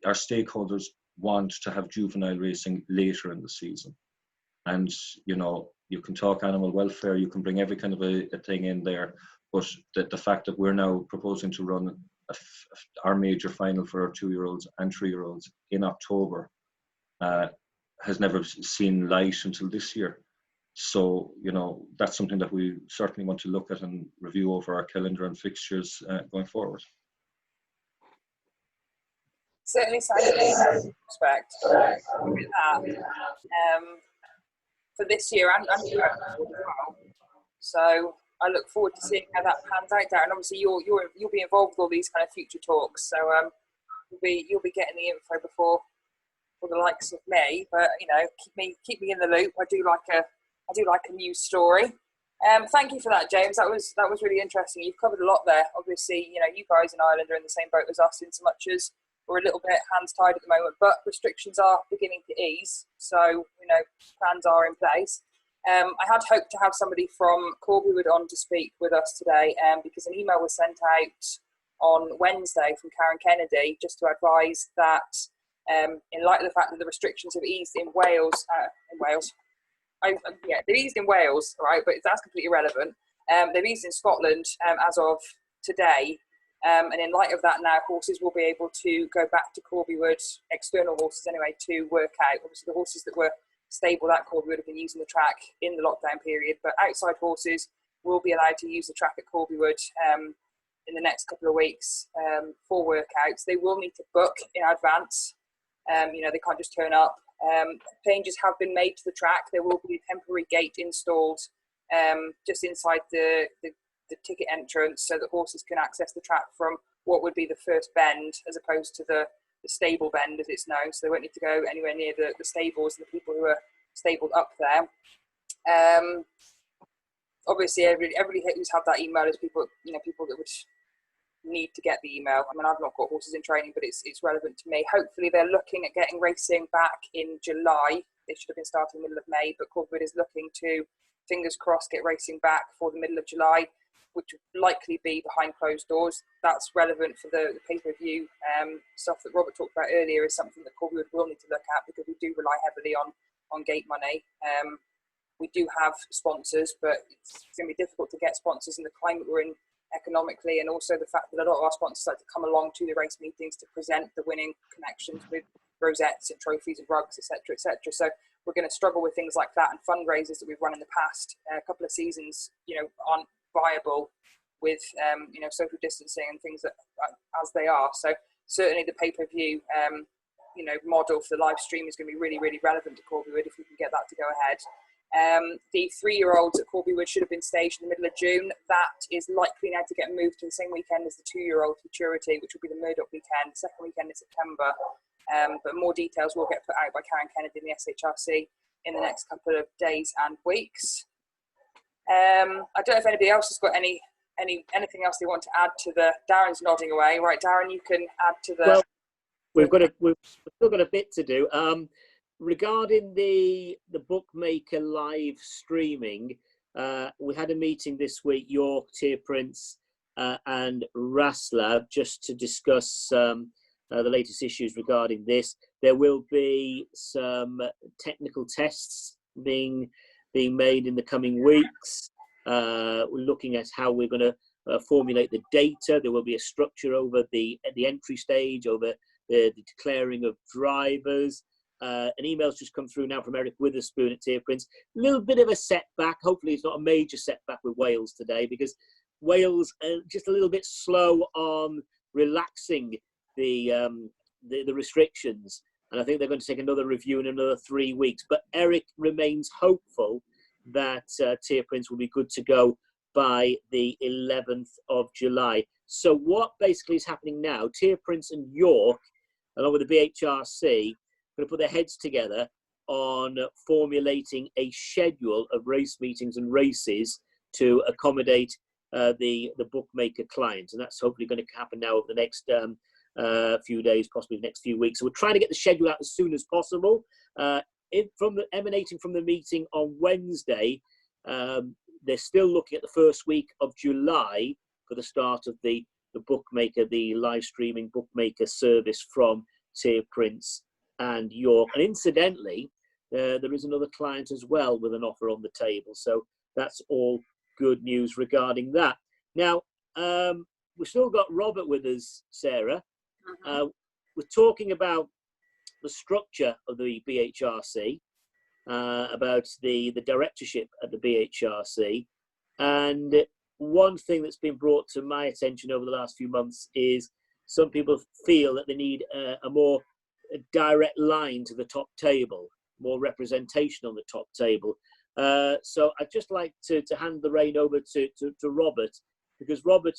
Speaker 5: our stakeholders want to have juvenile racing later in the season. And, you know, you can talk animal welfare, you can bring every kind of a thing in there, but the fact that we're now proposing to run our major final for our 2-year-olds and 3-year-olds in October has never seen light until this year. So, you know, that's something that we certainly want to look at and review over our calendar and fixtures going forward.
Speaker 1: Certainly sounds like respect with that for this year and as well. So I look forward to seeing how that pans out, Darren. Obviously, you'll be involved with all these kind of future talks, so you'll be getting the info before the likes of me. But you know, keep me in the loop. I do like a news story. Thank you for that, James. That was really interesting. You've covered a lot there. Obviously, you know, you guys in Ireland are in the same boat as us in so much as we're a little bit hands tied at the moment, but restrictions are beginning to ease. So, you know, plans are in place. I had hoped to have somebody from Corbywood on to speak with us today, because an email was sent out on Wednesday from Karen Kennedy just to advise that in light of the fact that the restrictions have eased in Wales, they've eased in Wales, right? But that's completely irrelevant. They've eased in Scotland as of today. And in light of that now, horses will be able to go back to Corbywood, external horses anyway, to work out. Obviously, the horses that were stabled at Corbywood have been using the track in the lockdown period, but outside horses will be allowed to use the track at Corbywood in the next couple of weeks for workouts. They will need to book in advance. You know, they can't just turn up. Changes have been made to the track. There will be a temporary gate installed just inside the ticket entrance so that horses can access the track from what would be the first bend as opposed to the stable bend as it's known. So they won't need to go anywhere near the stables and the people who are stabled up there. Obviously, everybody who's had that email is people that would need to get the email. I mean, I've not got horses in training, but it's relevant to me. Hopefully they're looking at getting racing back in July. They should have been starting in the middle of May, but Corporate is looking to, fingers crossed, get racing back for the middle of July, which would likely be behind closed doors. That's relevant for the pay-per-view stuff that Robert talked about earlier, is something that Corporate will need to look at, because we do rely heavily on gate money. We do have sponsors, but it's going to be difficult to get sponsors in the climate we're in economically, and also the fact that a lot of our sponsors like to come along to the race meetings to present the winning connections with rosettes and trophies and rugs, etc., etc. So we're going to struggle with things like that, and fundraisers that we've run in the past a couple of seasons, aren't viable with social distancing and things that as they are. So certainly the pay-per-view model for the live stream is going to be really, really relevant to Corbywood if we can get that to go ahead. The 3-year-olds at Corbywood should have been staged in the middle of June. That is likely now to get moved to the same weekend as the 2-year-old Futurity, which will be the Murdoch weekend, second weekend in September. But more details will get put out by Karen Kennedy and the SHRC in the next couple of days and weeks. I don't know if anybody else has got anything else they want to add to the. Darren's nodding away. Right, Darren, you can add to the.
Speaker 2: Well, we've still got a bit to do. Regarding the bookmaker live streaming, we had a meeting this week, York, Tier Prince and Raslab, just to discuss the latest issues regarding this. There will be some technical tests being made in the coming weeks. We're looking at how we're going to formulate the data. There will be a structure over the entry stage, over the declaring of drivers. An email's just come through now from Eric Witherspoon at Tier Prince. A little bit of a setback. Hopefully it's not a major setback with Wales today, because Wales are just a little bit slow on relaxing the restrictions. And I think they're going to take another review in another 3 weeks. But Eric remains hopeful that Tier Prince will be good to go by the 11th of July. So what basically is happening now, Tier Prince and York, along with the BHRC, going to put their heads together on formulating a schedule of race meetings and races to accommodate the bookmaker clients. And that's hopefully going to happen now over the next few days, possibly the next few weeks. So we're trying to get the schedule out as soon as possible. Emanating from the meeting on Wednesday, they're still looking at the first week of July for the start of the bookmaker, the live streaming bookmaker service from Tier Prince and York. And incidentally, there is another client as well with an offer on the table. So that's all good news regarding that. Now, we've still got Robert with us, Sarah. We're talking about the structure of the BHRC, about the directorship at the BHRC. And one thing that's been brought to my attention over the last few months is some people feel that they need a more direct line to the top table, more representation on the top table. So I'd just like to hand the rein over to Robert, because Robert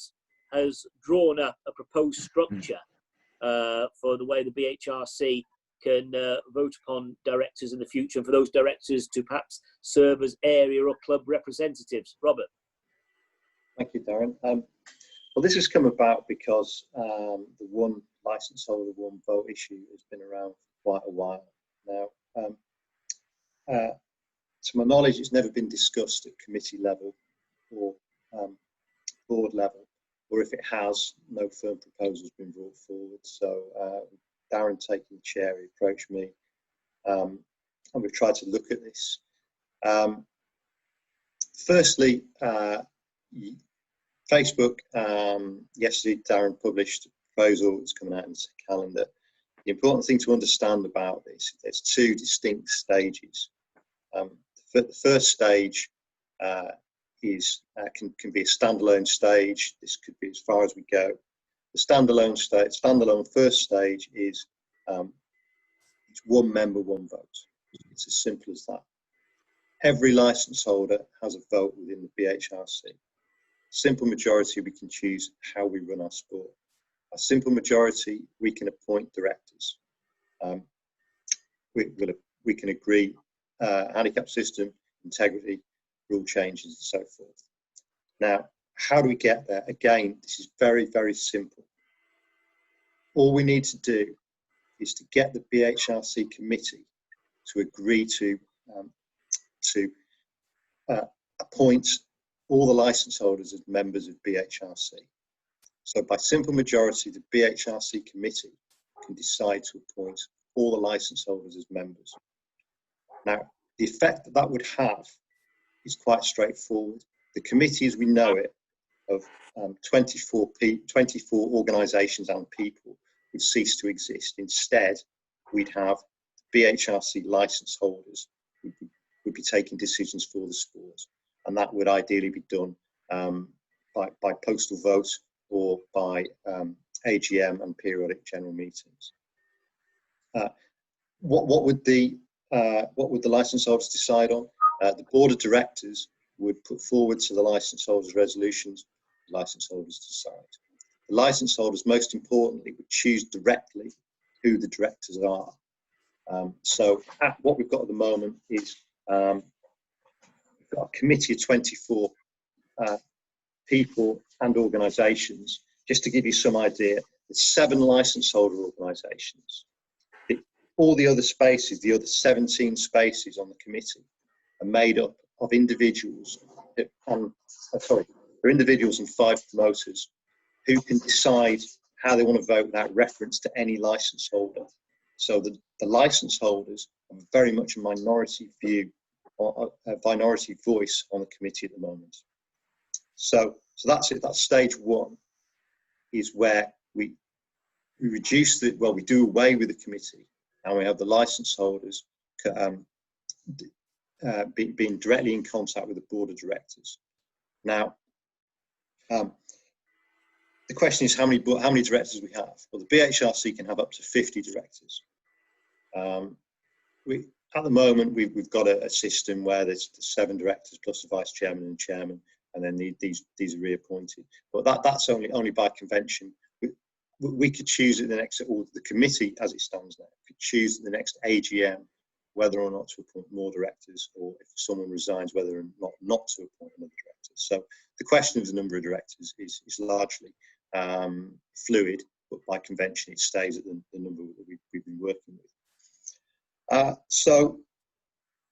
Speaker 2: has drawn up a proposed structure for the way the BHRC can vote upon directors in the future, and for those directors to perhaps serve as area or club representatives. Robert.
Speaker 3: Thank you, Darren. Well, this has come about because the one licence holder, one vote issue has been around for quite a while now. To my knowledge, it's never been discussed at committee level or board level, or if it has, no firm proposal has been brought forward. So Darren taking the chair, he approached me, and we've tried to look at this. Firstly, Facebook, yesterday Darren published a proposal that's coming out in the calendar. The important thing to understand about this, there's 2 distinct stages. The first stage can be a standalone stage. This could be as far as we go. The standalone first stage is it's 1 member, 1 vote. It's as simple as that. Every licence holder has a vote within the BHRC. Simple majority, we can choose how we run our sport. A simple majority, we can appoint directors. We can agree handicap system, integrity, rule changes, and so forth. Now, how do we get there? Again, this is very, very simple. All we need to do is to get the BHRC committee to agree to appoint all the licence holders as members of BHRC. So by simple majority, the BHRC committee can decide to appoint all the licence holders as members. Now, the effect that that would have is quite straightforward. The committee, as we know it, of 24 organisations and people would cease to exist. Instead, we'd have BHRC licence holders who would be taking decisions for the sport, and that would ideally be done by postal vote or by AGM and periodic general meetings. What would the licence holders decide on? The board of directors would put forward to the licence holders resolutions. The licence holders decide. The licence holders, most importantly, would choose directly who the directors are. So what we've got at the moment is we've got a committee of 24 people and organisations. Just to give you some idea, there's 7 licence holder organisations. All the other spaces, the other 17 spaces on the committee, are made up of individuals, they're individuals and 5 promoters who can decide how they want to vote without reference to any licence holder. So the licence holders have very much a minority view, or a minority voice on the committee at the moment. So that's it. That's stage 1, is where we reduce we do away with the committee, and we have the licence holders being directly in contact with the board of directors. Now, the question is how many directors we have. Well, the BHRC can have up to 50 directors. At the moment, we've got a system where there's 7 directors plus the vice chairman and chairman, and then these are reappointed. But that's only by convention. We could choose at the next, or the committee as it stands now, could choose at the next AGM whether or not to appoint more directors, or if someone resigns, whether or not to appoint another director. So the question of the number of directors is largely fluid, but by convention it stays at the number that we've been working with. So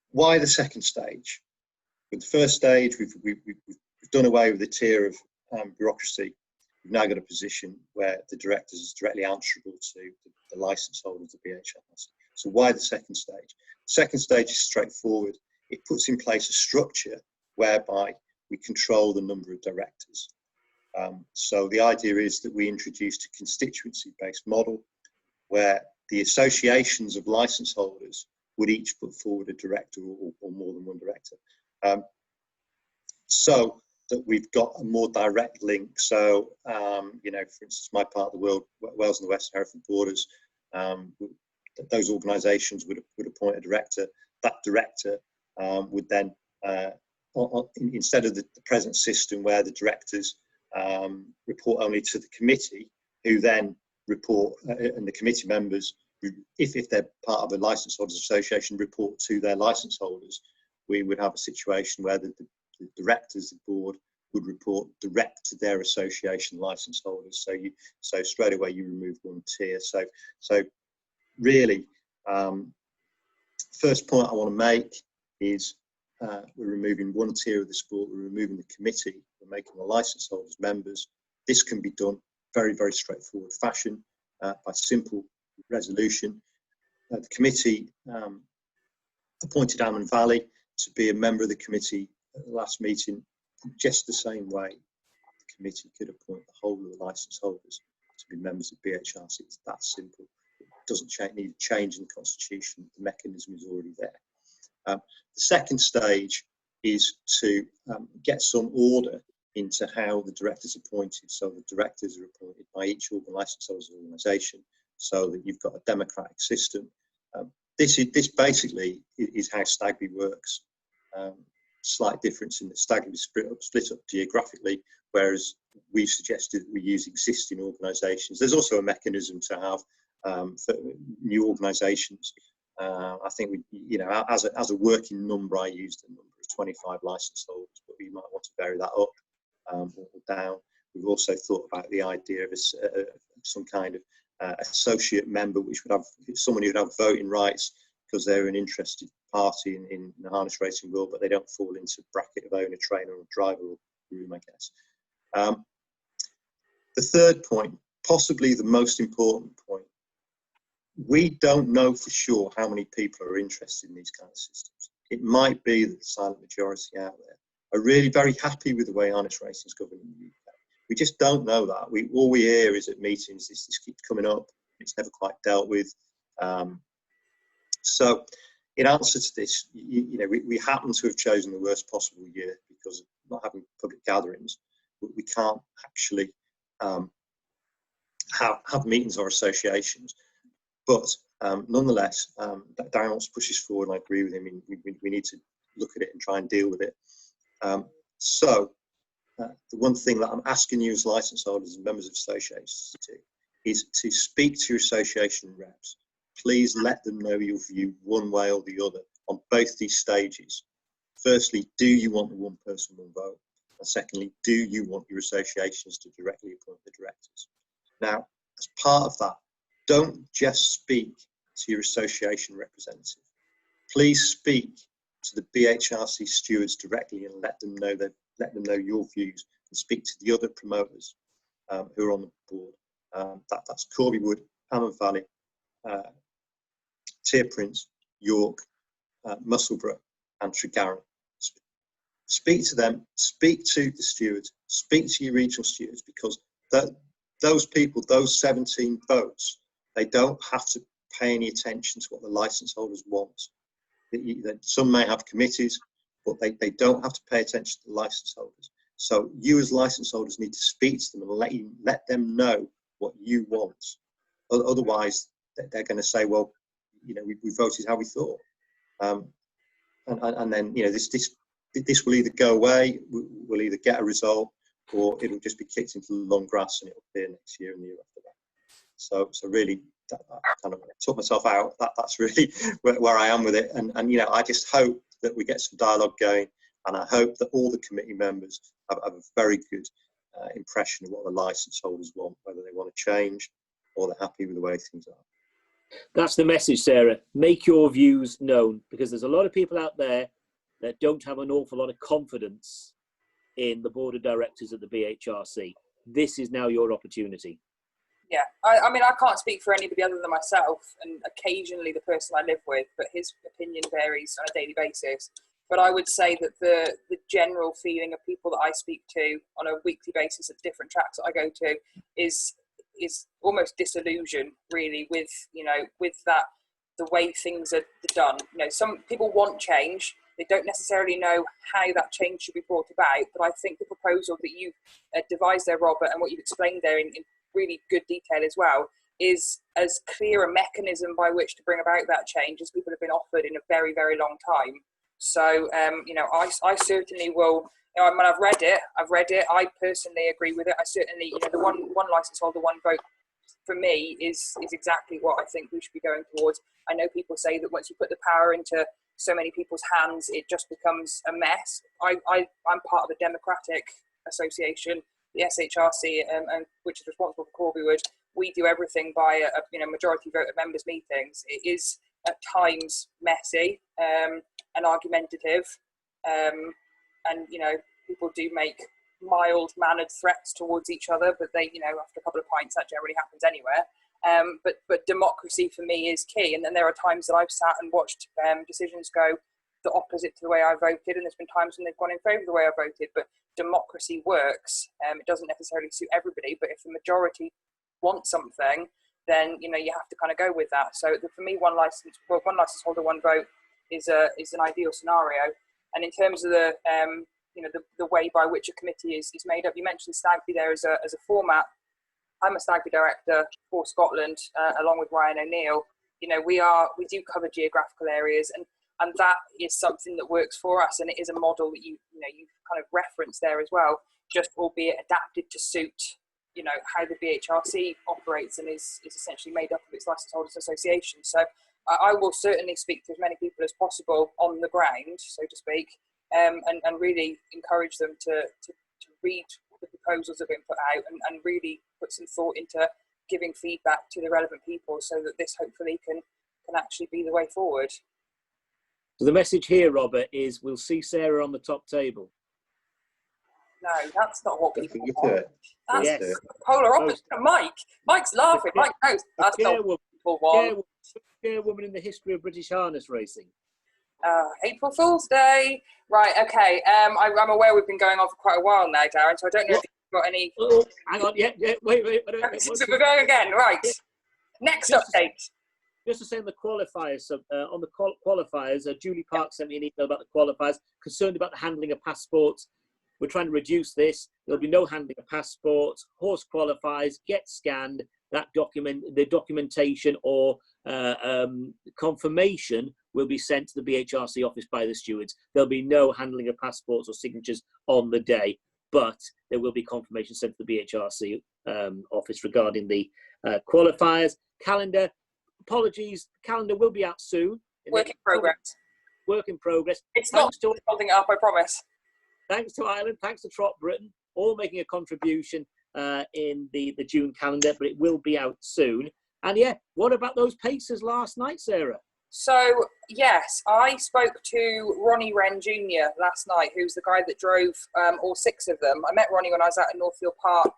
Speaker 3: why the second stage? With the first stage, we've done away with the tier of bureaucracy. We've now got a position where the directors is directly answerable to the licence holders of BHRC. So why the second stage? The second stage is straightforward. It puts in place a structure whereby we control the number of directors. So the idea is that we introduced a constituency-based model where the associations of licence holders would each put forward a director or more than one director. So that we've got a more direct link. So, for instance, my part of the world, Wales and the West Hereford borders, those organisations would appoint a director. That director would then, instead of the present system where the directors report only to the committee, who then report, and the committee members, if they're part of a licence holders association, report to their licence holders, we would have a situation where the directors, the board, would report direct to their association licence holders. So straight away you remove one tier. So really, first point I want to make is we're removing one tier of the sport. We're removing the committee. We're making the licence holders members. This can be done very, very straightforward fashion by simple resolution. The committee appointed Ammon Valley to be a member of the committee at the last meeting, just the same way the committee could appoint the whole of the licence holders to be members of BHRC. It's that simple. It doesn't need a change in the constitution. The mechanism is already there. The second stage is to get some order into how the directors are appointed. So the directors are appointed by each licence holders organisation, so that you've got a democratic system. This basically is how Stagby works. Slight difference in that Stagby is split up geographically, whereas we've suggested that we use existing organisations. There's also a mechanism to have for new organisations. I think as a working number, I used a number of 25 licence holders, but we might want to vary that up. or down. We've also thought about the idea of some kind of associate member, which would have someone who would have voting rights because they're an interested party in the harness racing world, but they don't fall into bracket of owner, trainer, or driver or groom, I guess. The third point, possibly the most important point, we don't know for sure how many people are interested in these kind of systems. It might be that the silent majority out there are really very happy with the way harness racing is governed in the UK. We just don't know that. All we hear is at meetings, this keeps coming up. It's never quite dealt with. So in answer to this, we happen to have chosen the worst possible year because of not having public gatherings. But we can't actually have meetings or associations. But nonetheless, Darren wants to push this forward, and I agree with him. We need to look at it and try and deal with it. The one thing that I'm asking you as licence holders and members of associations to do is to speak to your association reps. Please let them know your view one way or the other on both these stages. Firstly, do you want the one person, one vote? And secondly, do you want your associations to directly appoint the directors? Now, as part of that, don't just speak to your association representative. Please speak to the BHRC stewards directly and let them know your views, and speak to the other promoters who are on the board. That's Corby Wood, Hammond Valley, Tier Prince, York, Musselburgh, and Tregarron. Speak to them, speak to the stewards, speak to your regional stewards, because those people, those 17 votes, they don't have to pay any attention to what the licence holders want. Some may have committees, but they don't have to pay attention to the licence holders. So you as licence holders need to speak to them and let them know what you want. Otherwise, they're going to say, well, we voted how we thought. And then, this will either go away, we'll either get a result, or it'll just be kicked into the long grass and it'll appear next year and the year after that. So really, that kind of took myself out. That's really where I am with it. And I just hope that we get some dialogue going, and I hope that all the committee members have a very good impression of what the licence holders want, whether they want to change or they're happy with the way things are.
Speaker 2: That's the message, Sarah. Make your views known, because there's a lot of people out there that don't have an awful lot of confidence in the board of directors at the BHRC. This is now your opportunity.
Speaker 1: Yeah, I mean, I can't speak for anybody other than myself, and occasionally the person I live with, but his opinion varies on a daily basis. But I would say that the general feeling of people that I speak to on a weekly basis at different tracks that I go to is almost disillusion, really, with that, the way things are done. Some people want change. They don't necessarily know how that change should be brought about, but I think the proposal that you've devised there, Robert, and what you've explained there in really good detail as well, is as clear a mechanism by which to bring about that change as people have been offered in a very, very long time. So, I certainly will. When I've read it. I personally agree with it. I certainly, the one licence holder, one vote for me is exactly what I think we should be going towards. I know people say that once you put the power into so many people's hands, it just becomes a mess. I'm part of a democratic association, the SHRC, and which is responsible for Corbywood. We do everything by a majority vote at members' meetings. It is at times messy and argumentative, and people do make mild-mannered threats towards each other, but they, after a couple of pints, that generally happens anywhere. But democracy for me is key, and then there are times that I've sat and watched decisions go the opposite to the way I voted, and there's been times when they've gone in favour of the way I voted. But democracy works. It doesn't necessarily suit everybody, but if the majority want something, then you have to kind of go with that. So for me, one licence holder, one vote is an ideal scenario. And in terms of the way by which a committee is made up, you mentioned Stagby there as a format. I'm a Stagby director for Scotland, along with Ryan O'Neill. We do cover geographical areas, and that is something that works for us, and it is a model that you kind of referenced there as well, just albeit adapted to suit how the BHRC operates and is essentially made up of its licence holders association. So I will certainly speak to as many people as possible on the ground, so to speak, and really encourage them to read the proposals that have been put out and really put some thought into giving feedback to the relevant people so that this hopefully can actually be the way forward.
Speaker 2: So the message here, Robert, is we'll see Sarah on the top table.
Speaker 1: No, that's not what people want. That's
Speaker 2: Yes.
Speaker 1: polar opposite. Mike's laughing. Mike knows. That's not what people want.
Speaker 2: Chairwoman in the history of British harness racing.
Speaker 1: April Fool's Day. Right, okay. I'm aware we've been going on for quite a while now, Darren, so I don't know if you've got any...
Speaker 2: Oh, hang on, wait.
Speaker 1: We're going again, right. Yeah. Next update.
Speaker 2: Just to say on the qualifiers, Julie Park sent me an email about the qualifiers, concerned about the handling of passports. We're trying to reduce this. There'll be no handling of passports. Horse qualifies, get scanned. That the documentation or confirmation will be sent to the BHRC office by the stewards. There'll be no handling of passports or signatures on the day, but there will be confirmation sent to the BHRC office regarding the qualifiers. Calendar, apologies, calendar will be out soon.
Speaker 1: Work in progress.
Speaker 2: Work in progress.
Speaker 1: It's not holding it up, I promise.
Speaker 2: Thanks to Ireland, thanks to TROTBritain, all making a contribution in the June calendar, but it will be out soon. And yeah, what about those paces last night, Sarah?
Speaker 1: So, yes, I spoke to Ronnie Wren Jr. last night, who's the guy that drove all 6 of them. I met Ronnie when I was out at Northfield Park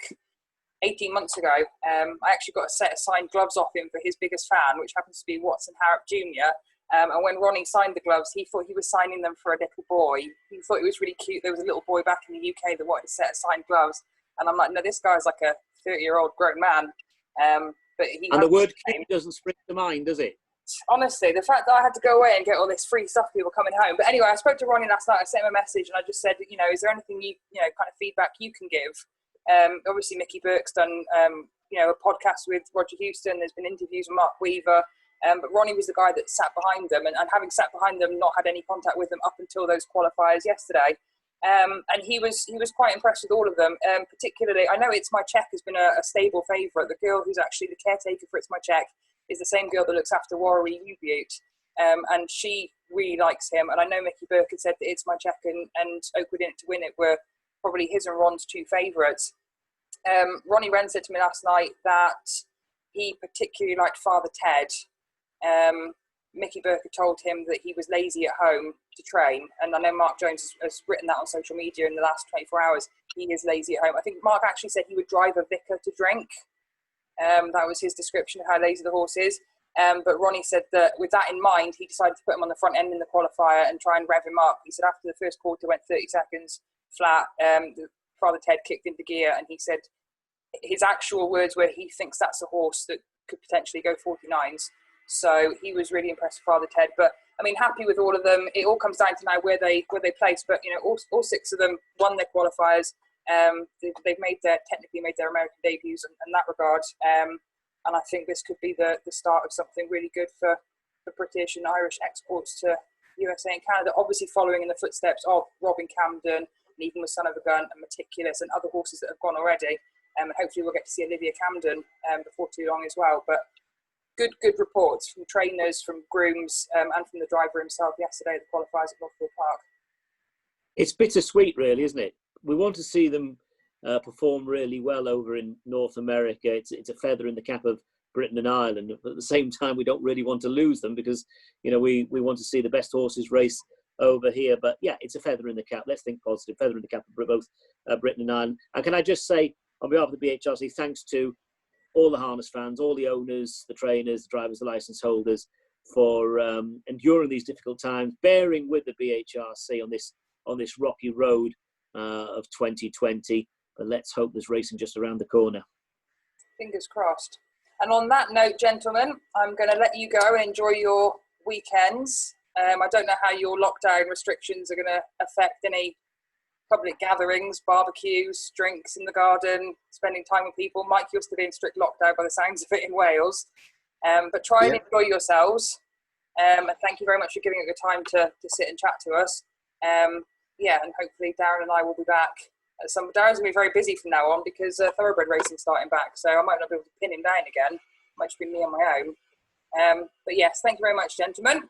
Speaker 1: 18 months ago. I actually got a set of signed gloves off him for his biggest fan, which happens to be Watson Harrop Jr. And when Ronnie signed the gloves, he thought he was signing them for a little boy. He thought it was really cute. There was a little boy back in the UK that wanted a set of signed gloves. And I'm like, no, this guy's like a 30-year-old grown man. But he
Speaker 2: and the word cute doesn't spring to mind, does it?
Speaker 1: Honestly, the fact that I had to go away and get all this free stuff, people coming home. But anyway, I spoke to Ronnie last night. I sent him a message and I just said, is there anything kind of feedback you can give? Obviously, Mickey Burke's done, a podcast with Roger Houston. There's been interviews with Mark Weaver. But Ronnie was the guy that sat behind them, and having sat behind them, not had any contact with them up until those qualifiers yesterday. And he was quite impressed with all of them. Particularly, I know It's My Check has been a stable favourite. The girl who's actually the caretaker for It's My Check is the same girl that looks after Warri U-Butte. And she really likes him. And I know Mickey Burke had said that It's My Check and Oakwood In It to Win It were probably his and Ron's 2 favourites. Ronnie Wren said to me last night that he particularly liked Father Ted. Mickey Burke had told him that he was lazy at home to train, and I know Mark Jones has written that on social media in the last 24 hours. He is lazy at home. I think Mark actually said he would drive a vicar to drink. That was his description of how lazy the horse is. But Ronnie said that with that in mind, he decided to put him on the front end in the qualifier and try and rev him up. He said after the first quarter went 30 seconds flat, Father Ted kicked into gear, and he said his actual words were he thinks that's a horse that could potentially go 49s. So he was really impressed with Father Ted. But I mean, happy with all of them. It all comes down to now where they place. But all 6 of them won their qualifiers. They've technically made their American debuts in that regard. And I think this could be the start of something really good for British and Irish exports to USA and Canada. Obviously, following in the footsteps of Robin Camden, and even with Son of a Gun and Meticulous and other horses that have gone already. And hopefully, we'll get to see Olivia Camden before too long as well. But good reports from trainers, from grooms, and from the driver himself yesterday at the qualifiers at Northfield Park. It's
Speaker 2: bittersweet, really, isn't it? We want to see them perform really well over in North America. It's a feather in the cap of Britain and Ireland. But at the same time, we don't really want to lose them because, we want to see the best horses race over here. But yeah, it's a feather in the cap. Let's think positive. Feather in the cap of both Britain and Ireland. And can I just say, on behalf of the BHRC, thanks to all the harness fans, all the owners, the trainers, the drivers, the licence holders for enduring these difficult times, bearing with the BHRC on this rocky road of 2020. But let's hope there's racing just around the corner.
Speaker 1: Fingers crossed. And on that note, gentlemen, I'm going to let you go and enjoy your weekends. I don't know how your lockdown restrictions are going to affect any public gatherings, barbecues, drinks in the garden, spending time with people. Mike, you're still in strict lockdown by the sounds of it in Wales. But try and enjoy yourselves. And thank you very much for giving up your time to sit and chat to us. And hopefully Darren and I will be back. Darren's going to be very busy from now on because thoroughbred racing's starting back. So I might not be able to pin him down again. It might just be me on my own. But yes, thank you very much, gentlemen.